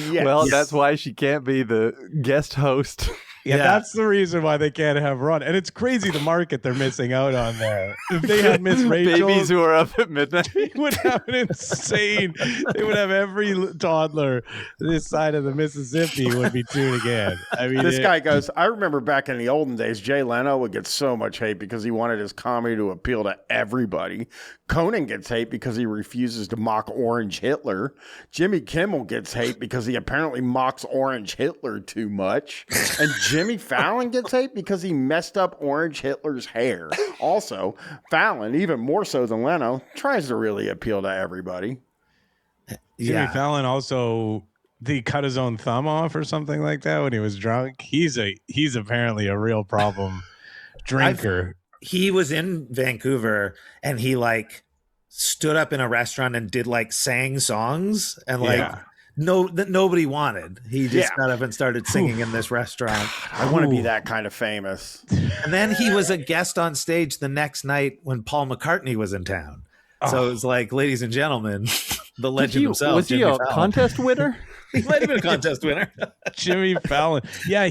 Speaker 1: Yes.
Speaker 4: Well, that's why she can't be the guest host.
Speaker 3: Yeah, that's the reason why they can't have Ron. And it's crazy the market they're missing out on there. If they had Miss Rachel,
Speaker 4: babies who are up at midnight,
Speaker 3: they would have an insane. They would have every toddler this side of the Mississippi would be tuning in. I mean,
Speaker 1: this guy goes. I remember back in the olden days, Jay Leno would get so much hate because he wanted his comedy to appeal to everybody. Conan gets hate because he refuses to mock Orange Hitler. Jimmy Kimmel gets hate because he apparently mocks Orange Hitler too much. And Jimmy Fallon gets hate because he messed up Orange Hitler's hair. Also, Fallon, even more so than Leno, tries to really appeal to everybody.
Speaker 3: Jimmy Fallon also, he cut his own thumb off or something like that when he was drunk. He's apparently a real problem drinker.
Speaker 2: He was in Vancouver and he like stood up in a restaurant and did like sang songs and that nobody wanted. He just got up and started singing in this restaurant.
Speaker 1: I want to be that kind of famous.
Speaker 2: And then he was a guest on stage the next night when Paul McCartney was in town. So it was like, ladies and gentlemen, the legend himself.
Speaker 4: Was he a contest winner?
Speaker 2: He might have been a contest winner.
Speaker 3: Jimmy Fallon. Yeah,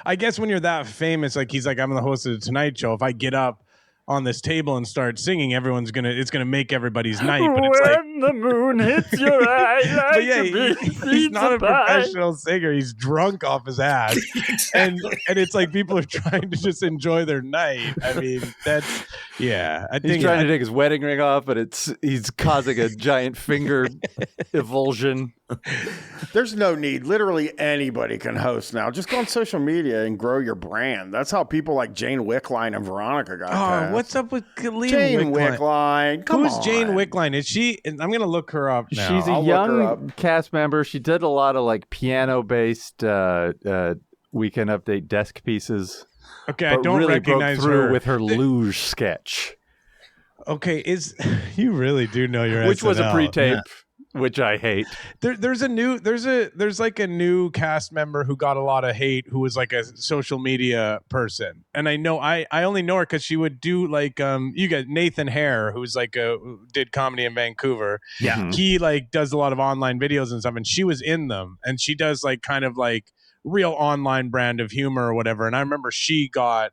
Speaker 3: I guess when you're that famous, like he's like, I'm the host of the Tonight Show. If I get up on this table and start singing, it's gonna make everybody's night. But it's
Speaker 4: when the moon hits your eye,
Speaker 3: he's not a professional singer. He's drunk off his ass, and it's like people are trying to just enjoy their night. I mean, I think
Speaker 4: he's trying to take his wedding ring off, but he's causing a giant finger evulsion.
Speaker 1: There's no need. Literally anybody can host now. Just go on social media and grow your brand. That's how people like Jane Wickline and Veronica got cast.
Speaker 3: What's up with
Speaker 1: Jane Wickline?
Speaker 3: Who's Jane Wickline? Is she? I'm going to look her up now.
Speaker 4: She's a young cast member. She did a lot of like piano-based Weekend Update desk pieces.
Speaker 3: Okay, I don't
Speaker 4: really
Speaker 3: recognize
Speaker 4: broke through
Speaker 3: her
Speaker 4: with her luge sketch.
Speaker 3: Okay, you really do know your
Speaker 4: which
Speaker 3: SNL.
Speaker 4: Was a pre-tape. Yeah. Which I hate.
Speaker 3: There's like a new cast member who got a lot of hate who was like a social media person, and I know I only know her because she would do like you got Nathan Hare who's like did comedy in Vancouver.
Speaker 2: Yeah,
Speaker 3: he like does a lot of online videos and stuff, and she was in them, and she does like kind of like real online brand of humor or whatever. And I remember she got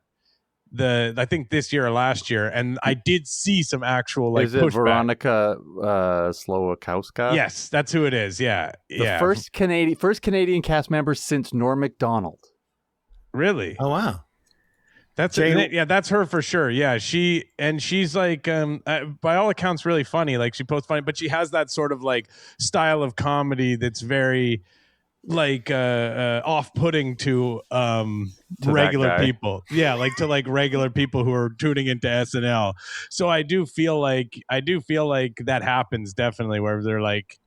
Speaker 3: I think this year or last year, and I did see some actual like
Speaker 4: is it pushback. Veronica Slowakowska?
Speaker 3: Yes, that's who it is. Yeah,
Speaker 4: the first Canadian cast member since Norm Macdonald.
Speaker 3: Really?
Speaker 2: Oh wow!
Speaker 3: That's
Speaker 1: Jane-
Speaker 3: yeah, that's her for sure. Yeah, she's like by all accounts really funny. Like she posts funny, but she has that sort of like style of comedy that's very like off-putting to regular
Speaker 4: guy.
Speaker 3: people. Yeah, like to like regular people who are tuning into SNL. So I do feel like that happens definitely where they're like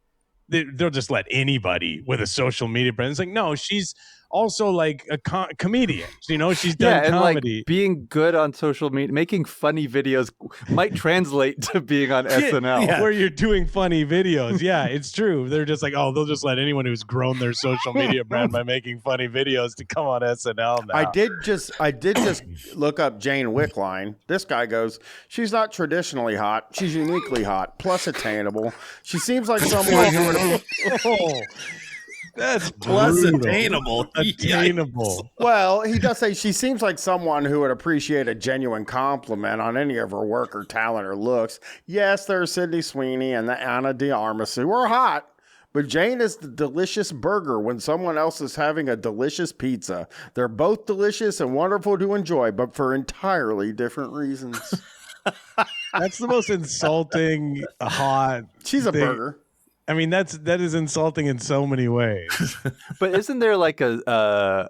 Speaker 3: they'll just let anybody with a social media brand. It's like, no, she's also like a comedian. You know, she's done
Speaker 4: and
Speaker 3: comedy.
Speaker 4: like being good on social media, making funny videos might translate to being on SNL.
Speaker 3: Yeah, where you're doing funny videos. Yeah, it's true. They're just like, oh, they'll just let anyone who's grown their social media brand by making funny videos to come on SNL now.
Speaker 1: I did just look up Jane Wickline. This guy goes, she's not traditionally hot. She's uniquely hot, plus attainable. She seems like someone who would.
Speaker 3: Oh, that's
Speaker 2: Plus
Speaker 3: brutal.
Speaker 2: attainable.
Speaker 3: Attainable.
Speaker 1: Well, he does say she seems like someone who would appreciate a genuine compliment on any of her work or talent or looks. Yes, there's Sydney Sweeney and the Anna de Armas who are hot, but Jane is the delicious burger when someone else is having a delicious pizza. They're both delicious and wonderful to enjoy, but for entirely different reasons.
Speaker 3: That's the most insulting hot.
Speaker 1: She's a
Speaker 3: thing.
Speaker 1: burger.
Speaker 3: I mean, that is insulting in so many ways.
Speaker 4: But isn't there like a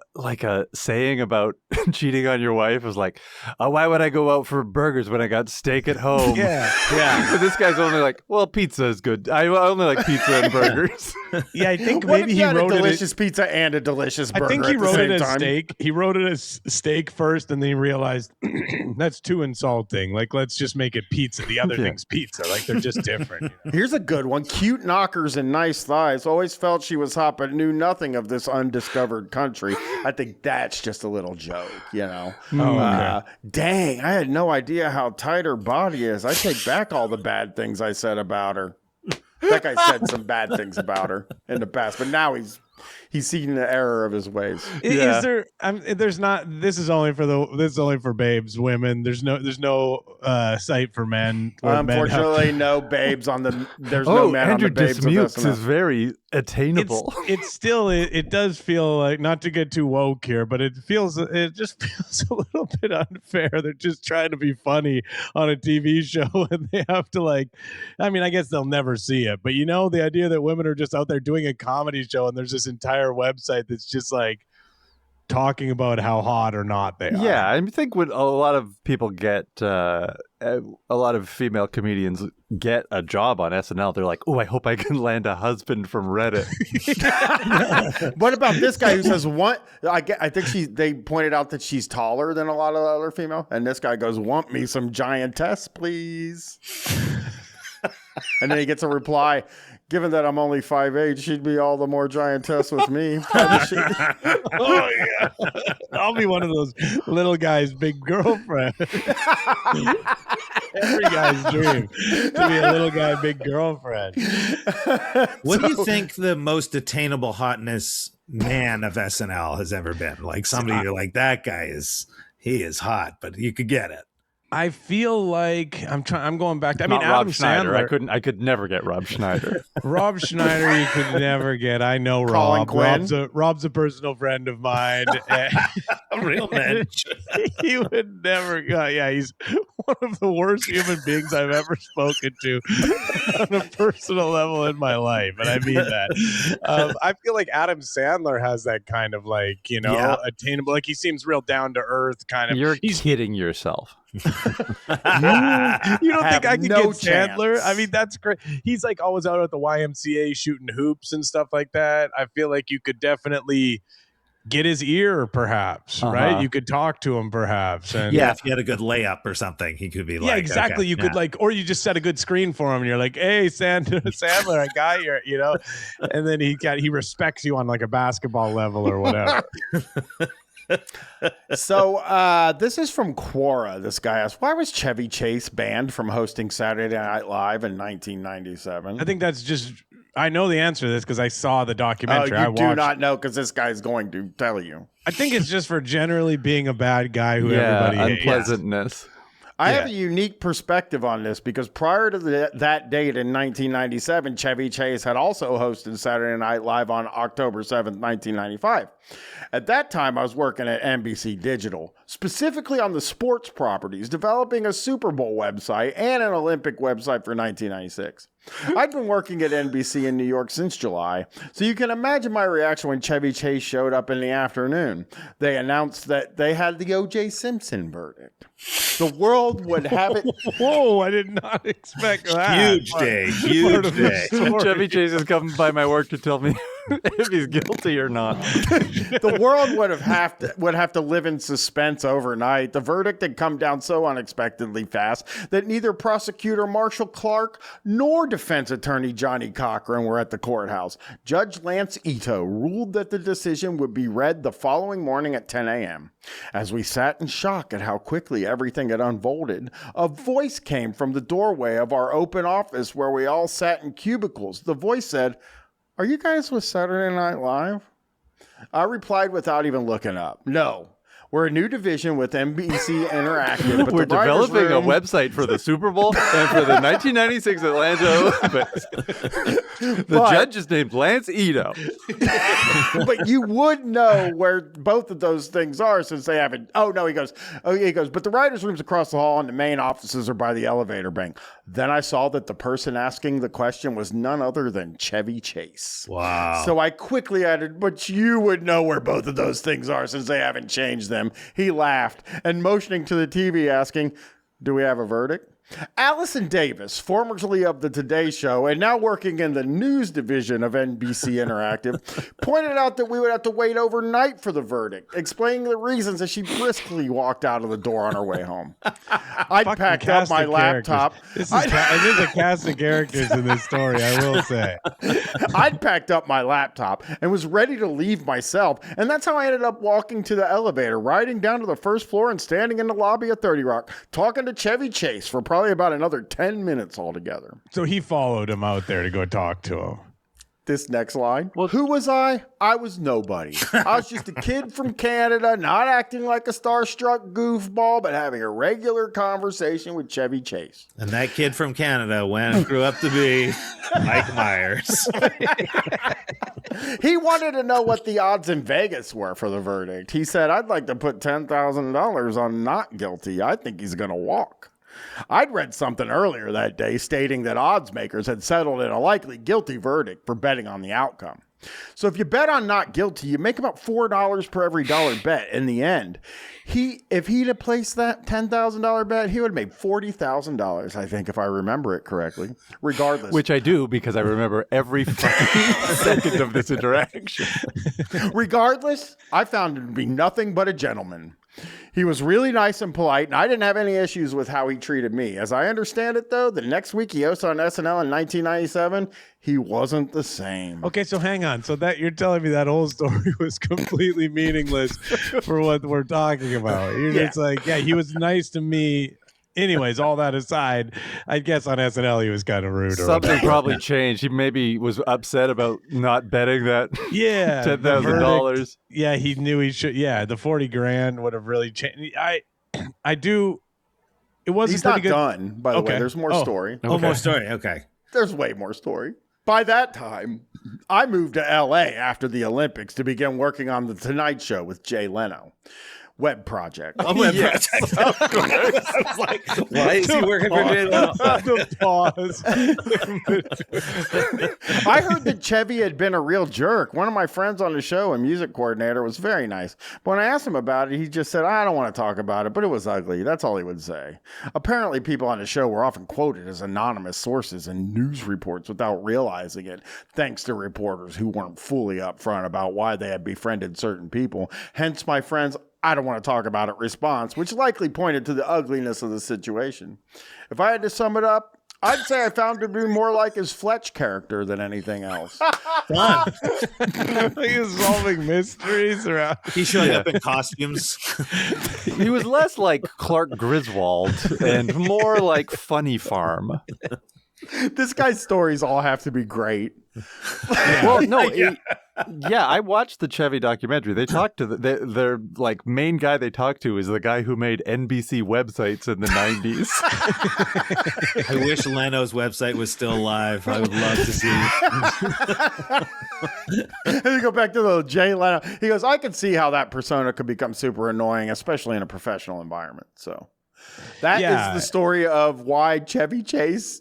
Speaker 4: saying about cheating on your wife? It was like, oh, why would I go out for burgers when I got steak at home?
Speaker 3: Yeah.
Speaker 4: But this guy's only like, well, pizza is good. I only like pizza and burgers.
Speaker 3: Yeah, I think
Speaker 1: What if
Speaker 3: maybe
Speaker 1: you
Speaker 3: he
Speaker 1: had
Speaker 3: wrote
Speaker 1: a
Speaker 3: it.
Speaker 1: delicious pizza and a delicious burger
Speaker 3: I think he
Speaker 1: at the
Speaker 3: wrote
Speaker 1: same
Speaker 3: it as
Speaker 1: time?
Speaker 3: steak. He wrote it as steak first, and then he realized that's too insulting. Like, let's just make it pizza. The other
Speaker 4: Yeah.
Speaker 3: thing's pizza. Like, they're just different. You know?
Speaker 1: Here's a good one. Cute knockers and nice thighs. Always felt she was hot, but knew nothing of this undiscovered country. I think that's just a little joke, you know.
Speaker 3: Oh, okay.
Speaker 1: Dang, I had no idea how tight her body is. I take back all the bad things I said about her. Like I said some bad things about her in the past, but now he's seen the error of his ways.
Speaker 4: Yeah.
Speaker 3: Is there? There's not. This is only for babes, women. There's no site for men. where men have-
Speaker 1: Unfortunately, no babes on the. There's no
Speaker 4: Oh,
Speaker 1: man
Speaker 4: Andrew
Speaker 1: on the babes of
Speaker 4: Dismukes
Speaker 1: SNL.
Speaker 4: is very attainable.
Speaker 3: It's still it does feel like, not to get too woke here, but it just feels a little bit unfair. They're just trying to be funny on a TV show and they have to like, I mean, I guess they'll never see it, but you know, the idea that women are just out there doing a comedy show and there's this entire website that's just like talking about how hot or not they are.
Speaker 4: Yeah, I think when a lot of people get, a lot of female comedians get a job on SNL, they're like, oh, I hope I can land a husband from Reddit.
Speaker 1: What about this guy who says what? I think they pointed out that she's taller than a lot of the other female, and this guy goes, "Want me some giantess, please?" And then he gets a reply, "Given that I'm only 5'8", she'd be all the more giantess with me."
Speaker 3: Oh yeah, I'll be one of those little guys' big girlfriend. Every guy's dream to be a little guy, big girlfriend.
Speaker 2: What do you think the most attainable hotness man of SNL has ever been? Like somebody you're like, that guy he is hot, but you could get it.
Speaker 3: I feel like I'm going back to. I mean,
Speaker 4: Not
Speaker 3: Adam
Speaker 4: Rob Schneider.
Speaker 3: Sandler.
Speaker 4: I could never get Rob Schneider.
Speaker 3: Rob Schneider, you could never get. I know
Speaker 1: Colin
Speaker 3: Rob.
Speaker 1: Quinn?
Speaker 3: Rob's a personal friend of mine.
Speaker 2: A real man.
Speaker 3: He would never go. Yeah, he's one of the worst human beings I've ever spoken to on a personal level in my life, and I mean that. I feel like Adam Sandler has that kind of like, you know, attainable. Like he seems real down to earth kind of.
Speaker 4: You're kidding yourself.
Speaker 3: You don't think I could
Speaker 1: no
Speaker 3: get Sandler?
Speaker 1: chance.
Speaker 3: I mean, that's great. He's like always out at the YMCA shooting hoops and stuff like that. I feel like you could definitely get his ear, perhaps, right? You could talk to him, perhaps. And
Speaker 2: Yeah, if you had a good layup or something, he could be like,
Speaker 3: yeah, exactly.
Speaker 2: okay,
Speaker 3: You could like, or you just set a good screen for him, and you're like, "Hey, Sandler, I got you," you know. And then he respects you on like a basketball level or whatever.
Speaker 1: So this is from Quora. This guy asked, why was Chevy Chase banned from hosting Saturday Night Live in 1997?
Speaker 3: I think that's just. I know the answer to this because I saw the
Speaker 1: Oh,
Speaker 3: documentary. I
Speaker 1: you do
Speaker 3: watched.
Speaker 1: not know because this guy's going to tell you.
Speaker 3: I think it's just for generally being a bad guy who
Speaker 4: Yeah,
Speaker 3: everybody hates.
Speaker 4: unpleasantness.
Speaker 1: I have a unique perspective on this because prior to that date in 1997, Chevy Chase had also hosted Saturday Night Live on October 7th, 1995. At that time, I was working at NBC Digital. specifically on the sports properties, developing a Super Bowl website and an Olympic website for 1996. I'd been working at NBC in New York since July, so you can imagine my reaction when Chevy Chase showed up in the afternoon. They announced that they had the O.J. Simpson verdict. The world would have it.
Speaker 3: Whoa, I did not expect that.
Speaker 2: Huge day.
Speaker 4: Chevy Chase is coming by my work to tell me if he's guilty or not.
Speaker 1: The world would have to live in suspense overnight. The verdict had come down so unexpectedly fast that neither prosecutor Marshall Clarke nor defense attorney Johnny Cochran were at the courthouse. Judge Lance Ito ruled that the decision would be read the following morning at 10 a.m. As we sat in shock at how quickly everything had unfolded, a voice came from the doorway of our open office where we all sat in cubicles. The voice said, "Are you guys with Saturday Night Live?" I replied without even looking up, "No. We're a new division with NBC Interactive. But
Speaker 4: We're developing a website for the Super Bowl and for the 1996 Atlanta Olympics. The judge is named Lance Ito."
Speaker 1: But you would know where both of those things are since they haven't. He goes, but the writer's room's across the hall and the main offices are by the elevator bank. Then I saw that the person asking the question was none other than Chevy Chase.
Speaker 2: Wow.
Speaker 1: So I quickly added, but you would know where both of those things are since they haven't changed them. He laughed and motioning to the TV asking, "Do we have a verdict?" Allison Davis, formerly of the Today Show and now working in the news division of NBC Interactive, pointed out that we would have to wait overnight for the verdict, explaining the reasons as she briskly walked out of the door on her way home. I'd packed up my laptop.
Speaker 3: There's a cast of characters in this story, I will say.
Speaker 1: I'd packed up my laptop and was ready to leave myself, and that's how I ended up walking to the elevator, riding down to the first floor and standing in the lobby of 30 Rock, talking to Chevy Chase for probably about another 10 minutes altogether.
Speaker 3: So he followed him out there to go talk to him.
Speaker 1: This next line. Well, who was I? I was nobody. I was just a kid from Canada, not acting like a starstruck goofball, but having a regular conversation with Chevy Chase.
Speaker 2: And that kid from Canada went and grew up to be Mike Myers.
Speaker 1: He wanted to know what the odds in Vegas were for the verdict. He said, "I'd like to put $10,000 on not guilty. I think he's going to walk." I'd read something earlier that day stating that odds makers had settled in a likely guilty verdict for betting on the outcome. So if you bet on not guilty, you make about $4 per every dollar bet in the end. If he'd have placed that $10,000 bet, he would have made $40,000, I think, if I remember it correctly, regardless.
Speaker 4: Which I do because I remember every fucking second of this interaction.
Speaker 1: Regardless, I found him to be nothing but a gentleman. He was really nice and polite, and I didn't have any issues with how he treated me. As I understand it, though, the next week he hosted on SNL in 1997, he wasn't the same.
Speaker 3: Okay, so hang on. So that you're telling me that whole story was completely meaningless for what we're talking about. You're just like, yeah, he was nice to me. Anyways, all that aside, I guess on SNL he was kind of rude.
Speaker 4: Something probably changed. He maybe was upset about not betting that.
Speaker 3: Yeah,
Speaker 4: $10,000.
Speaker 3: Yeah, he knew he should. Yeah, the 40 grand would have really changed. I do. It wasn't.
Speaker 1: He's not
Speaker 3: good.
Speaker 1: done. By the way, there's more story.
Speaker 2: Oh, more story. Okay.
Speaker 1: There's way more story. By that time, I moved to LA after the Olympics to begin working on The Tonight Show with Jay Leno. Web project.
Speaker 2: A web project. I was like, why is he working for Jay Leno?
Speaker 3: The pause.
Speaker 1: I heard that Chevy had been a real jerk. One of my friends on the show, a music coordinator, was very nice. But when I asked him about it, he just said, "I don't want to talk about it, but it was ugly." That's all he would say. Apparently, people on the show were often quoted as anonymous sources in news reports without realizing it, thanks to reporters who weren't fully upfront about why they had befriended certain people. Hence, my friends, "I don't want to talk about it" response, which likely pointed to the ugliness of the situation. If I had to sum it up, I'd say I found him to be more like his Fletch character than anything else.
Speaker 2: Fun.
Speaker 3: He was solving mysteries around.
Speaker 2: He's showing up in costumes.
Speaker 4: He was less like Clarke Griswold and more like Funny Farm.
Speaker 1: This guy's stories all have to be great.
Speaker 4: Well, no, I watched the Chevy documentary. They talked to their like main guy they talked to is the guy who made NBC websites in the 90s.
Speaker 2: I wish Leno's website was still alive. I would love to see.
Speaker 1: And you go back to the Jay Leno. He goes, I could see how that persona could become super annoying, especially in a professional environment. So that is the story of why Chevy Chase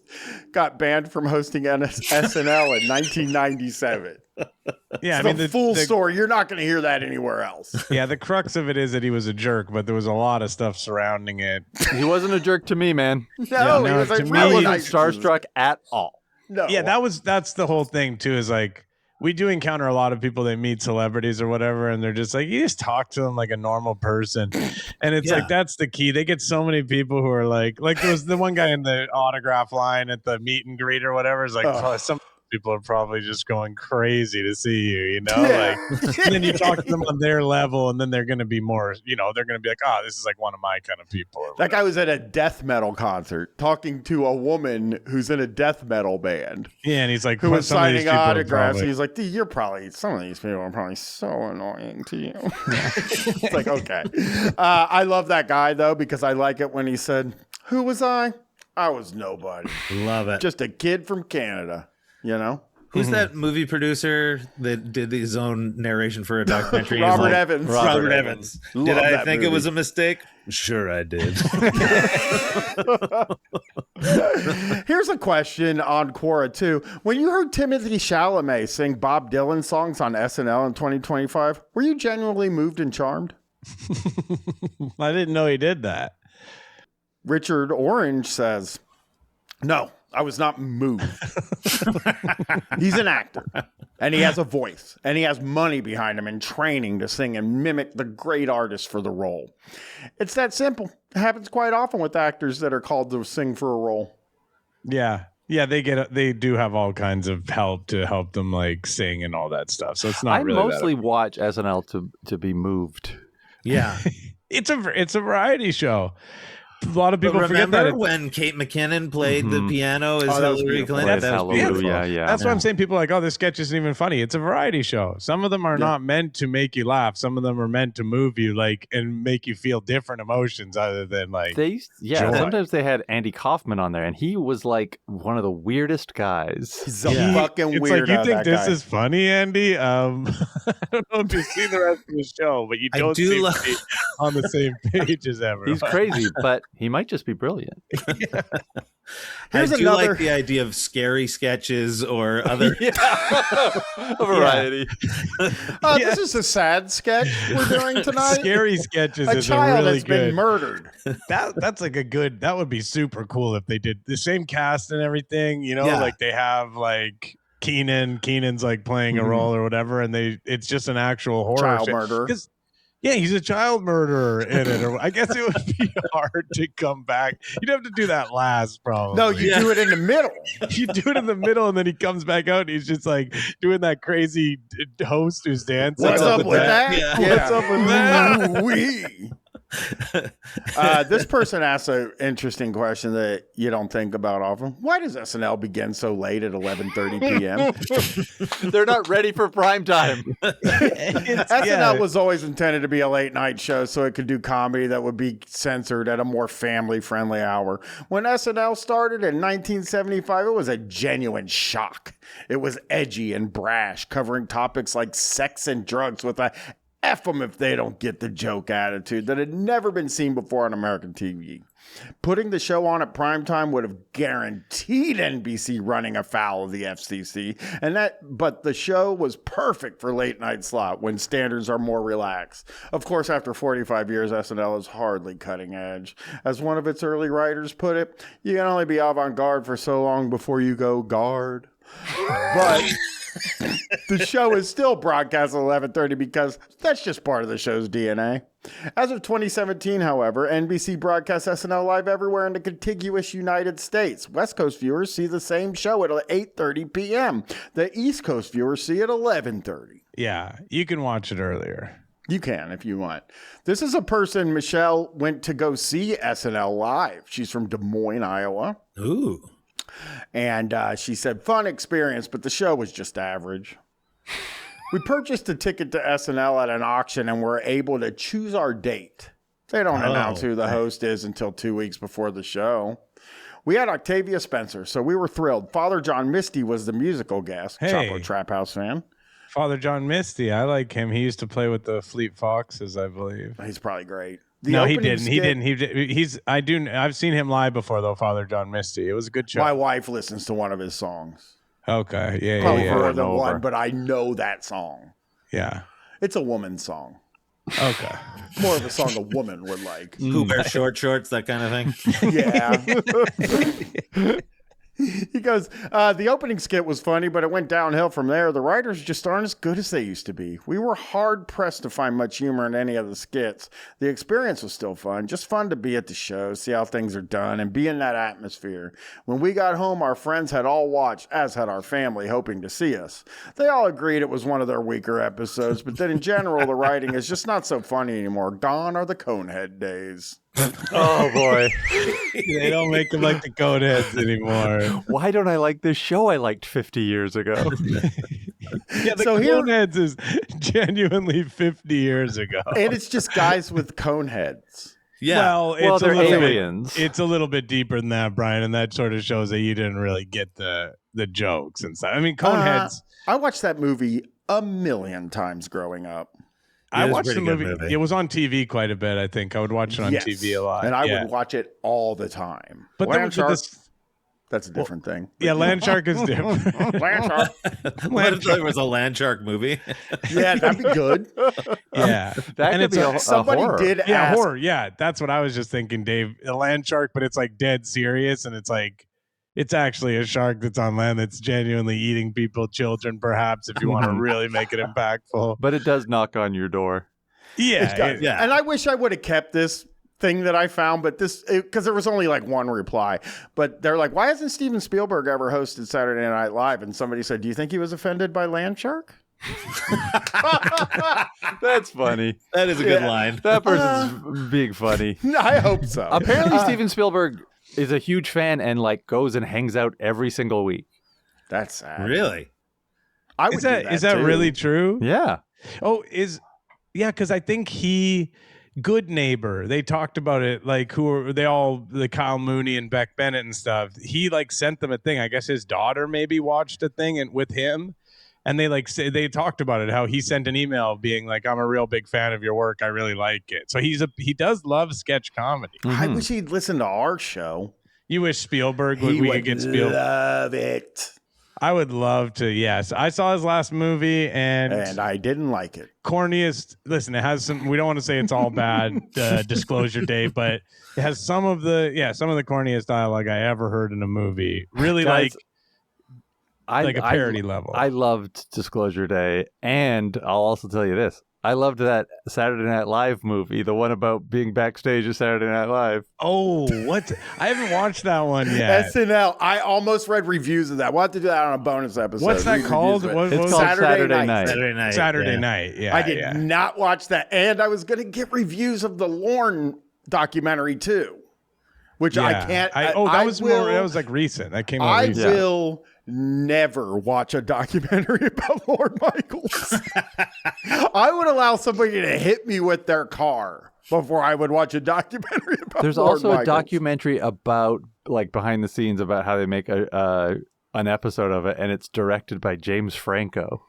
Speaker 1: got banned from hosting SNL in 1997.
Speaker 3: Yeah,
Speaker 1: I mean, the full story. You're not going to hear that anywhere else.
Speaker 3: Yeah, the crux of it is that he was a jerk, but there was a lot of stuff surrounding it.
Speaker 4: He wasn't a jerk to me, man.
Speaker 1: No, he was like,
Speaker 4: I wasn't starstruck at all.
Speaker 1: No.
Speaker 3: Yeah, that's the whole thing too. Is like we do encounter a lot of people that meet celebrities or whatever, and they're just like, you just talk to them like a normal person, and it's like that's the key. They get so many people who are like there was the one guy in the autograph line at the meet and greet or whatever. Is like some people are probably just going crazy to see you, you know?
Speaker 1: Yeah.
Speaker 3: Like, and then you talk to them on their level, and then they're going to be more, you know, they're going to be like, oh, this is like one of my kind of people.
Speaker 1: That guy was at a death metal concert talking to a woman who's in a death metal band.
Speaker 3: Yeah, and he's like,
Speaker 1: who was signing autographs.
Speaker 3: Probably...
Speaker 1: He's like, you're probably, some of these people are probably so annoying to you. It's like, okay. I love that guy, though, because I like it when he said, who was I? I was nobody.
Speaker 2: Love it.
Speaker 1: Just a kid from Canada. You know,
Speaker 2: who's that movie producer that did his own narration for a documentary?
Speaker 1: Robert Evans.
Speaker 2: Robert Evans. Did I think
Speaker 1: movie.
Speaker 2: It was a mistake? Sure, I did.
Speaker 1: Here's a question on Quora too. When you heard Timothy Chalamet sing Bob Dylan songs on SNL in 2025, were you genuinely moved and charmed?
Speaker 3: I didn't know he did that.
Speaker 1: Richard Orange says, no. I was not moved. He's an actor, and he has a voice, and he has money behind him and training to sing and mimic the great artist for the role. It's that simple. It happens quite often with actors that are called to sing for a role.
Speaker 3: Yeah. Yeah, they do have all kinds of help to help them like sing and all that stuff. So it's not really
Speaker 4: I mostly watch SNL to be moved.
Speaker 2: Yeah.
Speaker 3: It's a variety show. A lot of people forget that.
Speaker 2: When Kate McKinnon played the piano as Hillary Clinton?
Speaker 3: That's
Speaker 4: Hallelujah.
Speaker 3: That's why I'm saying people are like, oh, this sketch isn't even funny. It's a variety show. Some of them are not meant to make you laugh. Some of them are meant to move you, like, and make you feel different emotions other than like. Joy.
Speaker 4: Sometimes they had Andy Kaufman on there, and he was like one of the weirdest guys.
Speaker 1: He's a fucking weirdo.
Speaker 3: It's like, you think this is funny, Andy? I don't know if you've seen the rest of the show, but you don't seem to be on the same page as everyone.
Speaker 4: He's crazy, but he might just be brilliant.
Speaker 1: Here's
Speaker 2: I do like the idea of scary sketches or other
Speaker 4: variety.
Speaker 1: This is a sad sketch we're doing tonight.
Speaker 3: Scary sketches
Speaker 1: a
Speaker 3: is
Speaker 1: child
Speaker 3: really
Speaker 1: that's been murdered.
Speaker 3: That's like that would be super cool if they did the same cast and everything, you know, like they have like Keenan's like playing a role or whatever, and it's just an actual horror
Speaker 1: child murderer.
Speaker 3: Yeah, he's a child murderer in it. Or I guess it would be hard to come back. You'd have to do that last, probably.
Speaker 1: No, you do it in the middle.
Speaker 3: You do it in the middle, and then he comes back out, and he's just like doing that crazy host who's dancing.
Speaker 1: What's up with that?
Speaker 3: Yeah. What's up with that?
Speaker 1: Wee. This person asks an interesting question that you don't think about often. Why does SNL begin so late at 11:30 p.m.?
Speaker 4: They're not ready for prime time.
Speaker 1: SNL was always intended to be a late night show so it could do comedy that would be censored at a more family-friendly hour. When SNL started in 1975, it was a genuine shock. It was edgy and brash, covering topics like sex and drugs with a F them if they don't get the joke attitude that had never been seen before on American TV. Putting the show on at primetime would have guaranteed NBC running afoul of the FCC, but the show was perfect for late night slot when standards are more relaxed. Of course, after 45 years, SNL is hardly cutting edge. As one of its early writers put it, you can only be avant-garde for so long before you go guard. But the show is still broadcast at 11:30 because that's just part of the show's DNA. As of 2017, however, NBC broadcasts SNL live everywhere in the contiguous United States. West Coast viewers see the same show at 8:30 p.m. The East Coast viewers see it at 11:30.
Speaker 3: Yeah, you can watch it earlier.
Speaker 1: You can if you want. This is a person, Michelle, went to go see SNL live. She's from Des Moines, Iowa.
Speaker 2: Ooh.
Speaker 1: And she said, fun experience, but the show was just average. We purchased a ticket to SNL at an auction and were able to choose our date. They don't announce who the host is until 2 weeks before the show. We had Octavia Spencer, so we were thrilled. Father John Misty was the musical guest.
Speaker 3: Hey.
Speaker 1: Chapo Trap House fan.
Speaker 3: Father John Misty. I like him. He used to play with the Fleet Foxes, I believe.
Speaker 1: He's probably great.
Speaker 3: No, he didn't. He didn't. I've seen him live before though. Father John Misty. It was a good show.
Speaker 1: My wife listens to one of his songs.
Speaker 3: Okay. Yeah.
Speaker 1: Probably
Speaker 3: Yeah.
Speaker 1: more than one, but I know that song.
Speaker 3: Yeah.
Speaker 1: It's a woman's song.
Speaker 3: Okay.
Speaker 1: More of a song a woman would like.
Speaker 2: Who wears short shorts, that kind of thing.
Speaker 1: Yeah. He goes, the opening skit was funny, but it went downhill from there. The writers just aren't as good as they used to be. We were hard pressed to find much humor in any of the skits. The experience was still fun, just fun to be at the show, see how things are done, and be in that atmosphere. When we got home, our friends had all watched, as had our family, hoping to see us. They all agreed it was one of their weaker episodes, but then in general, the writing is just not so funny anymore. Gone are the Conehead days.
Speaker 4: Oh boy.
Speaker 3: They don't make them like the Coneheads anymore.
Speaker 4: Why don't I like this show I liked 50 years ago?
Speaker 3: Yeah, the Coneheads is genuinely 50 years ago.
Speaker 1: And it's just guys with cone heads.
Speaker 2: Yeah.
Speaker 3: Well,
Speaker 4: they're aliens.
Speaker 3: It's a little bit deeper than that, Brian, and that sort of shows that you didn't really get the jokes and stuff. I mean, Coneheads.
Speaker 1: I watched that movie a million times growing up.
Speaker 3: I watched the movie. It was on TV quite a bit, I think. I would watch it on TV a lot.
Speaker 1: And I would watch it all the time.
Speaker 3: But
Speaker 1: Land Shark, that's a different thing.
Speaker 3: Yeah, Land Shark is different.
Speaker 1: Land Shark.
Speaker 2: What if there was a land shark movie?
Speaker 1: Yeah, that'd be good.
Speaker 3: Yeah.
Speaker 4: That
Speaker 3: and
Speaker 4: could be a
Speaker 1: somebody
Speaker 4: horror.
Speaker 1: did
Speaker 3: Yeah,
Speaker 1: ask.
Speaker 3: horror. Yeah, that's what I was just thinking, Dave. A land shark, but it's like dead serious, and it's like it's actually a shark that's on land that's genuinely eating people, children, perhaps, if you want to really make it impactful.
Speaker 4: But it does knock on your door.
Speaker 3: Yeah,
Speaker 2: Yeah.
Speaker 1: And I wish I would have kept this thing that I found, but because there was only like one reply. But they're like, why hasn't Steven Spielberg ever hosted Saturday Night Live? And somebody said, do you think he was offended by Land Shark?
Speaker 4: That's funny.
Speaker 2: That is a good line.
Speaker 4: That person's being funny.
Speaker 1: I hope so.
Speaker 4: Apparently, Steven Spielberg is a huge fan and like goes and hangs out every single week.
Speaker 1: That's sad.
Speaker 2: Really?
Speaker 1: I would
Speaker 3: is that
Speaker 1: too.
Speaker 3: really true?
Speaker 4: Yeah.
Speaker 3: Oh, because I think Good Neighbor, they talked about it, like the Kyle Mooney and Beck Bennett and stuff. He like sent them a thing. I guess his daughter maybe watched a thing with him. And they talked about it, how he sent an email being like, I'm a real big fan of your work. I really like it. So he does love sketch comedy.
Speaker 1: I wish he'd listen to our show.
Speaker 3: You wish Spielberg
Speaker 1: He
Speaker 3: we
Speaker 1: would
Speaker 3: could get Spielberg.
Speaker 1: love it.
Speaker 3: I would love to. Yes. I saw his last movie and
Speaker 1: I didn't like it.
Speaker 3: corniest. Listen, it has some, we don't want to say it's all bad disclosure day, but it has some of the corniest dialogue I ever heard in a movie. Really
Speaker 4: Guys,
Speaker 3: like a parody level.
Speaker 4: I loved Disclosure Day, and I'll also tell you this. I loved that Saturday Night Live movie, the one about being backstage at Saturday Night Live.
Speaker 3: Oh, what? I haven't watched that one yet.
Speaker 1: SNL. I almost read reviews of that. We'll have to do that on a bonus episode.
Speaker 3: What's that
Speaker 1: Read
Speaker 3: called?
Speaker 1: reviews of it.
Speaker 4: It's called Saturday Night.
Speaker 3: Saturday night. Yeah.
Speaker 1: I did not watch that. And I was going to get reviews of the Lorne documentary too, which I can't.
Speaker 3: that was like recent. That came out
Speaker 1: I
Speaker 3: recent.
Speaker 1: will never watch a documentary about Lorne Michaels. I would allow somebody to hit me with their car before I would watch a documentary about
Speaker 4: There's
Speaker 1: Lorne
Speaker 4: also
Speaker 1: Michaels.
Speaker 4: a documentary about like behind the scenes about how they make an episode of it, and it's directed by James Franco.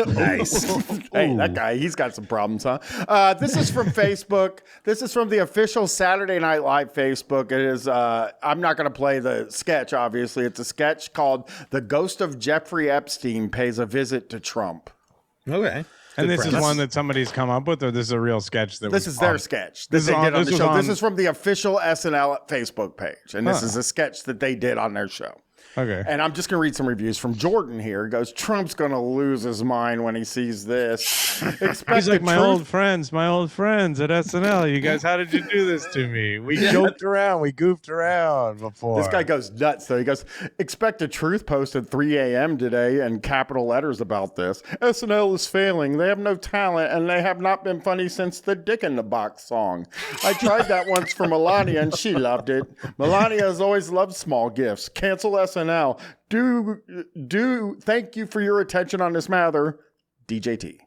Speaker 2: Nice.
Speaker 1: Hey, that guy, he's got some problems, huh? This is from Facebook. This is from the official Saturday Night Live Facebook. It is, I'm not going to play the sketch, obviously. It's a sketch called The Ghost of Jeffrey Epstein Pays a Visit to Trump.
Speaker 2: Okay.
Speaker 3: And this is one that somebody's come up with, or this is a real sketch?
Speaker 1: This is their sketch that they did on the show. This is from the official SNL Facebook page. And this is a sketch that they did on their show.
Speaker 3: Okay.
Speaker 1: And I'm just going to read some reviews from Jordan here. He goes, Trump's going to lose his mind when he sees this.
Speaker 3: He's like, my old friends at SNL. You guys, how did you do this to me? We joked around. We goofed around before.
Speaker 1: This guy goes nuts, though. He goes, expect a truth post at 3 a.m. today and capital letters about this. SNL is failing. They have no talent, and they have not been funny since the Dick in the Box song. I tried that once for Melania, and she loved it. Melania has always loved small gifts. Cancel SNL SNL. Thank you for your attention on this matter, DJT.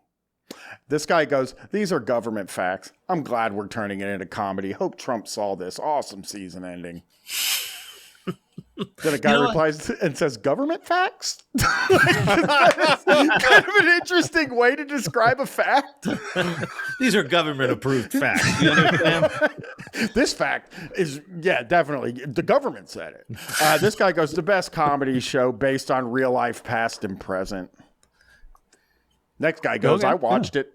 Speaker 1: This guy goes, these are government facts. I'm glad we're turning it into comedy. Hope Trump saw this. Awesome season ending. Then a guy replies and says, government facts? That's kind of an interesting way to describe a fact.
Speaker 2: These are government approved facts. You understand?
Speaker 1: This fact is, yeah, definitely. The government said it. This guy goes, the best comedy show based on real life, past and present. Next guy goes, I watched it.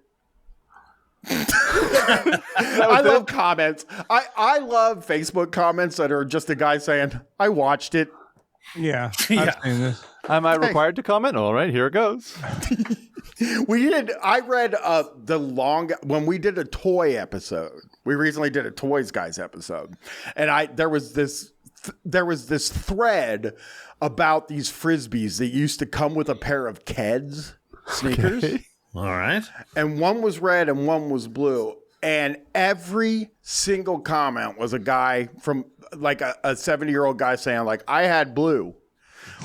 Speaker 1: I love comments. I love Facebook comments that are just a guy saying, I watched it.
Speaker 3: Yeah.
Speaker 4: Am I required to comment? All right, here it goes.
Speaker 1: I read when we did a toy episode. We recently did a Toys Guys episode. And there was this thread about these Frisbees that used to come with a pair of Keds sneakers.
Speaker 4: Okay.
Speaker 2: All right.
Speaker 1: And one was red and one was blue. And every single comment was a guy from like a 70-year-old guy saying like, I had blue.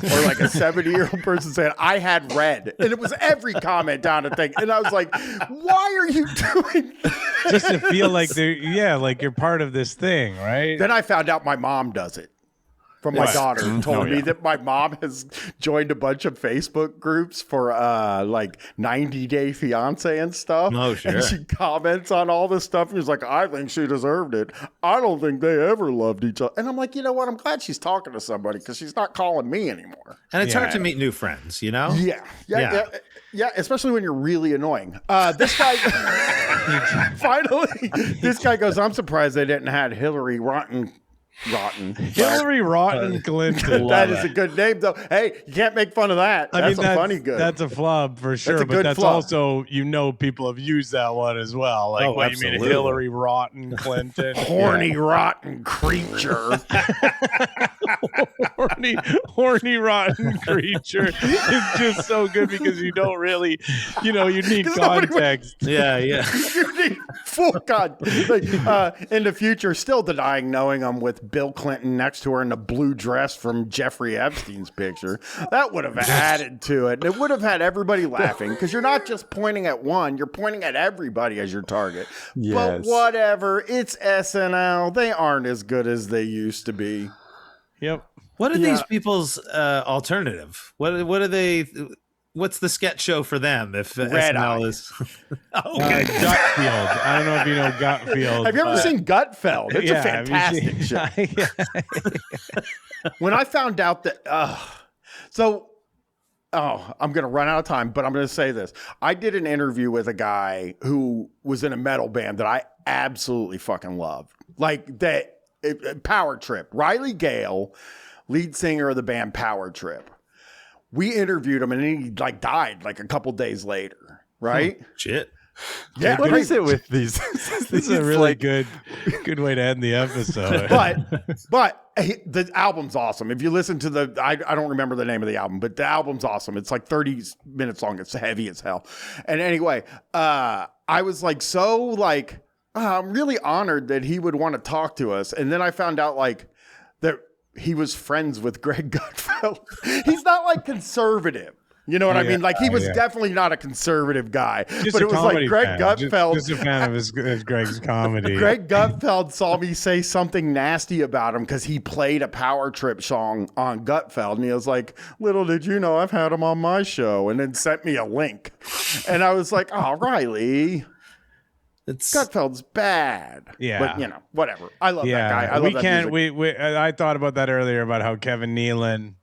Speaker 1: Or like a 70-year-old person saying, I had red. And it was every comment down the thing. And I was like, why are you doing this?
Speaker 3: Just to feel like like you're part of this thing, right?
Speaker 1: Then I found out my mom does it. From my daughter told me that my mom has joined a bunch of Facebook groups for like 90 Day Fiance and stuff.
Speaker 2: Oh, sure.
Speaker 1: And she comments on all this stuff. And she's like, I think she deserved it. I don't think they ever loved each other. And I'm like, you know what? I'm glad she's talking to somebody because she's not calling me anymore.
Speaker 2: And it's hard to meet new friends, you know?
Speaker 1: Yeah, especially when you're really annoying. This guy, finally, this guy goes, I'm surprised they didn't have Hillary Rotten.
Speaker 3: Hillary Rotten Clinton.
Speaker 1: That is a good name, though. Hey, you can't make fun of that. That's funny good.
Speaker 3: That's a flub for sure. But that's flub. Also, people have used that one as well. Like, what you mean, Hillary Rotten Clinton?
Speaker 1: Horny, rotten creature.
Speaker 3: horny, rotten creature is just so good because you don't really, you need context.
Speaker 2: Yeah.
Speaker 1: You need full context. Like, in the future, still denying knowing I'm with Bill Clinton next to her in the blue dress from Jeffrey Epstein's picture. That would have added to it. It would have had everybody laughing because you're not just pointing at one, you're pointing at everybody as your target. Yes. But whatever, it's SNL. They aren't as good as they used to be.
Speaker 3: Yep.
Speaker 2: What are these people's alternative? What are they? What's the sketch show for them if
Speaker 1: Red
Speaker 2: SNL
Speaker 1: Eye.
Speaker 2: is? Okay.
Speaker 3: Gutfield. I don't know if you know Gutfield.
Speaker 1: Have you ever seen Gutfeld? It's a fantastic show. When I found out that, I'm going to run out of time, but I'm going to say this. I did an interview with a guy who was in a metal band that I absolutely fucking love. Like Power Trip. Riley Gale, lead singer of the band Power Trip. We interviewed him and he died a couple days later, right?
Speaker 2: Shit.
Speaker 1: Yeah.
Speaker 4: What is it with these?
Speaker 3: This is a really good way to end the episode.
Speaker 1: But the album's awesome. If you listen to I don't remember the name of the album, but the album's awesome. It's like 30 minutes long. It's heavy as hell. And anyway, I was I'm really honored that he would want to talk to us. And then I found out that he was friends with Greg Gutfeld. He's not conservative. You know what I mean? He was definitely not a conservative guy. But it was Greg Gutfeld.
Speaker 3: Just a fan of his Greg's comedy.
Speaker 1: Greg Gutfeld saw me say something nasty about him because he played a Power Trip song on Gutfeld. And he was like, little did you know I've had him on my show. And then sent me a link. And I was like, oh, Riley. Gutfeld's bad.
Speaker 3: Yeah.
Speaker 1: But, whatever. I love that guy. I love that music.
Speaker 3: I thought about that earlier about how Kevin Nealon,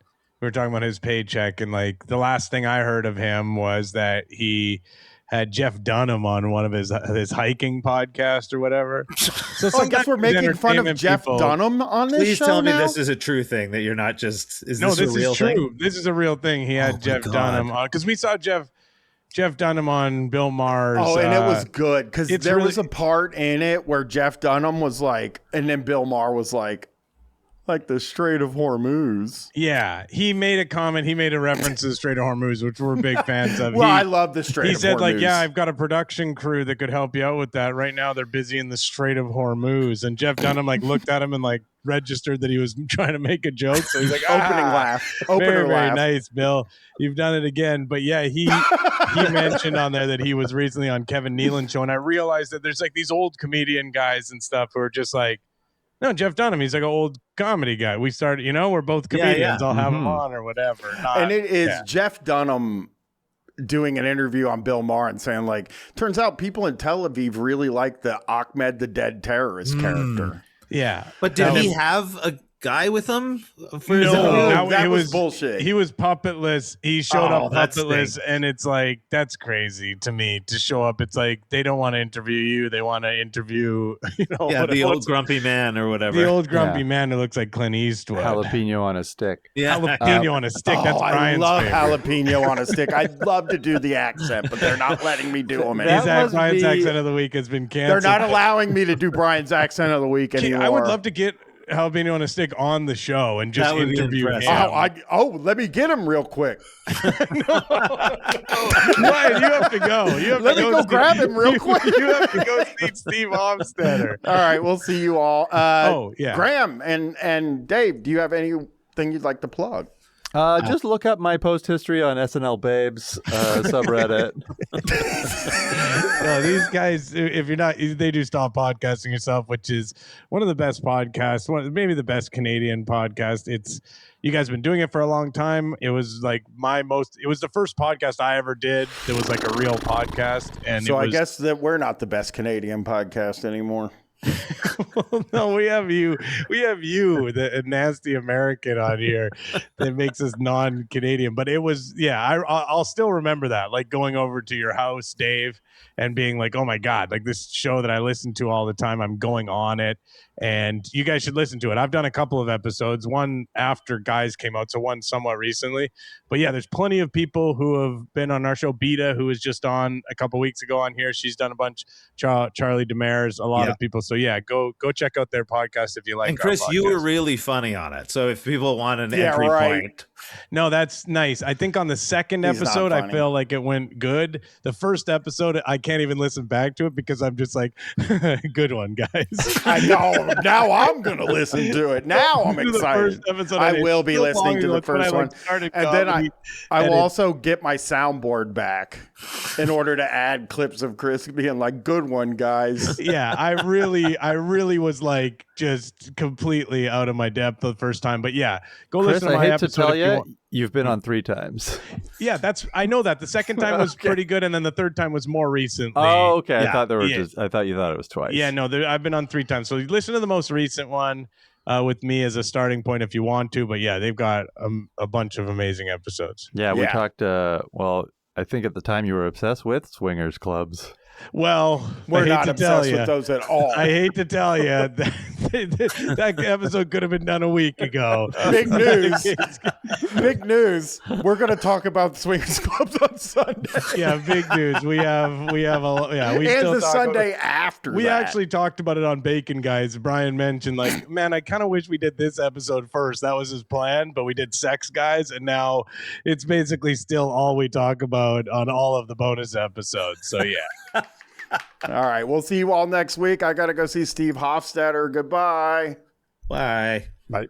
Speaker 3: we were talking about his paycheck, and the last thing I heard of him was that he had Jeff Dunham on one of his hiking podcast or whatever. So
Speaker 1: I guess we're making fun of Jeff Dunham on this show.
Speaker 2: Please tell me
Speaker 1: now?
Speaker 2: this is a true thing, that you're not just, this
Speaker 3: is
Speaker 2: a real
Speaker 3: true.
Speaker 2: thing?
Speaker 3: This is a real thing. He had Jeff Dunham on because we saw Jeff Dunham on Bill Maher's.
Speaker 1: Oh, and it was good because there was a part in it where Jeff Dunham was and then Bill Maher was like the Strait of Hormuz.
Speaker 3: Yeah, he made a comment. He made a reference to the Strait of Hormuz, which we're big fans of.
Speaker 1: I love the Strait of Hormuz.
Speaker 3: He said, I've got a production crew that could help you out with that. Right now, they're busy in the Strait of Hormuz. And Jeff Dunham looked at him and registered that he was trying to make a joke. So he's like,
Speaker 1: Opening laugh. Opener
Speaker 3: very
Speaker 1: laugh.
Speaker 3: nice, Bill. You've done it again. But yeah, he mentioned on there that he was recently on Kevin Nealon's show, and I realized that there's like these old comedian guys and stuff who are just like, no, Jeff Dunham, he's like an old comedy guy. We started, we're both comedians. I'll have him on or whatever.
Speaker 1: And it is Jeff Dunham doing an interview on Bill Maher and saying, like, turns out people in Tel Aviv really like the Ahmed the Dead Terrorist character.
Speaker 3: Yeah.
Speaker 2: But did he have a guy with him for his
Speaker 1: No, that was bullshit.
Speaker 3: He was puppetless. He showed up
Speaker 2: that
Speaker 3: puppetless,
Speaker 2: stinks.
Speaker 3: and it's like, that's crazy to me to show up. It's like they don't want to interview you. They want to interview,
Speaker 2: the old grumpy man or whatever.
Speaker 3: The old grumpy man who looks like Clint Eastwood.
Speaker 4: Jalapeno on a stick.
Speaker 2: Yeah.
Speaker 3: Jalapeno on a stick. That's Brian's
Speaker 1: I love
Speaker 3: favorite.
Speaker 1: jalapeno on a stick. I'd love to do the accent, but they're not letting me do them anymore.
Speaker 3: Brian's accent of the week has been canceled.
Speaker 1: They're not allowing me to do Brian's accent of the week anymore.
Speaker 3: I would love to get jalapeno on a stick on the show and just interview him.
Speaker 1: Let me get him real quick.
Speaker 3: Ryan, you have to go.
Speaker 1: Let me go grab him real quick.
Speaker 3: You have to go see Steve Hofstetter.
Speaker 1: All right, we'll see you all.
Speaker 3: Yeah.
Speaker 1: Graham and Dave, do you have anything you'd like to plug?
Speaker 4: Just look up my post history on SNL Babes subreddit.
Speaker 3: No, these guys, if you're not, they do Stop Podcasting Yourself, which is one of the best podcasts, maybe the best Canadian podcast. You guys have been doing it for a long time. It was like it was the first podcast I ever did that was like a real podcast. And
Speaker 1: so I guess that we're not the best Canadian podcast anymore.
Speaker 3: Well, no, we have you, the nasty American on here that makes us non-Canadian. But it was, I'll still remember that, like going over to your house, Dave, and being like, oh my God, like this show that I listen to all the time, I'm going on it. And you guys should listen to it. I've done a couple of episodes, one after Guys came out, so one somewhat recently. But yeah, there's plenty of people who have been on our show. Beta, who was just on a couple weeks ago on here, she's done a bunch. Charlie Demers, a lot of people. So yeah, go check out their podcast if you like.
Speaker 2: And Chris, you were really funny on it. So if people want an entry point.
Speaker 3: No, that's nice. I think on the second episode, I feel like it went good. The first episode, I can't even listen back to it because I'm just like, good one, guys.
Speaker 1: I know. Now I'm going to listen to it. Now I'm excited. I will be listening to the first one. And then I will also get my soundboard back in order to add clips of Chris being like, good one, guys.
Speaker 3: Yeah, I really was like just completely out of my depth the first time. But yeah, go
Speaker 4: Chris,
Speaker 3: listen to my episode.
Speaker 4: To tell you, you've been on 3 times.
Speaker 3: Yeah, I know that. The second time was pretty good, and then the third time was more recently.
Speaker 4: Oh, okay. Yeah. I thought you thought it was twice.
Speaker 3: Yeah, no, I've been on 3 times. So listen to the most recent one with me as a starting point if you want to. But yeah, they've got a bunch of amazing episodes.
Speaker 4: Yeah, we talked. I think at the time you were obsessed with swingers clubs.
Speaker 3: Well,
Speaker 1: we're not obsessed with those at all.
Speaker 3: I hate to tell you that episode could have been done a week ago.
Speaker 1: Big news! Big news! We're going to talk about swingers clubs on Sunday.
Speaker 3: Yeah, big news. We have and
Speaker 1: the Sunday after.
Speaker 3: We actually talked about it on Bacon Guys. Brian mentioned like, man, I kind of wish we did this episode first. That was his plan, but we did Sex Guys, and now it's basically still all we talk about on all of the bonus episodes. So yeah.
Speaker 1: All right. We'll see you all next week. I got to go see Steve Hofstetter. Goodbye.
Speaker 2: Bye.
Speaker 3: Bye.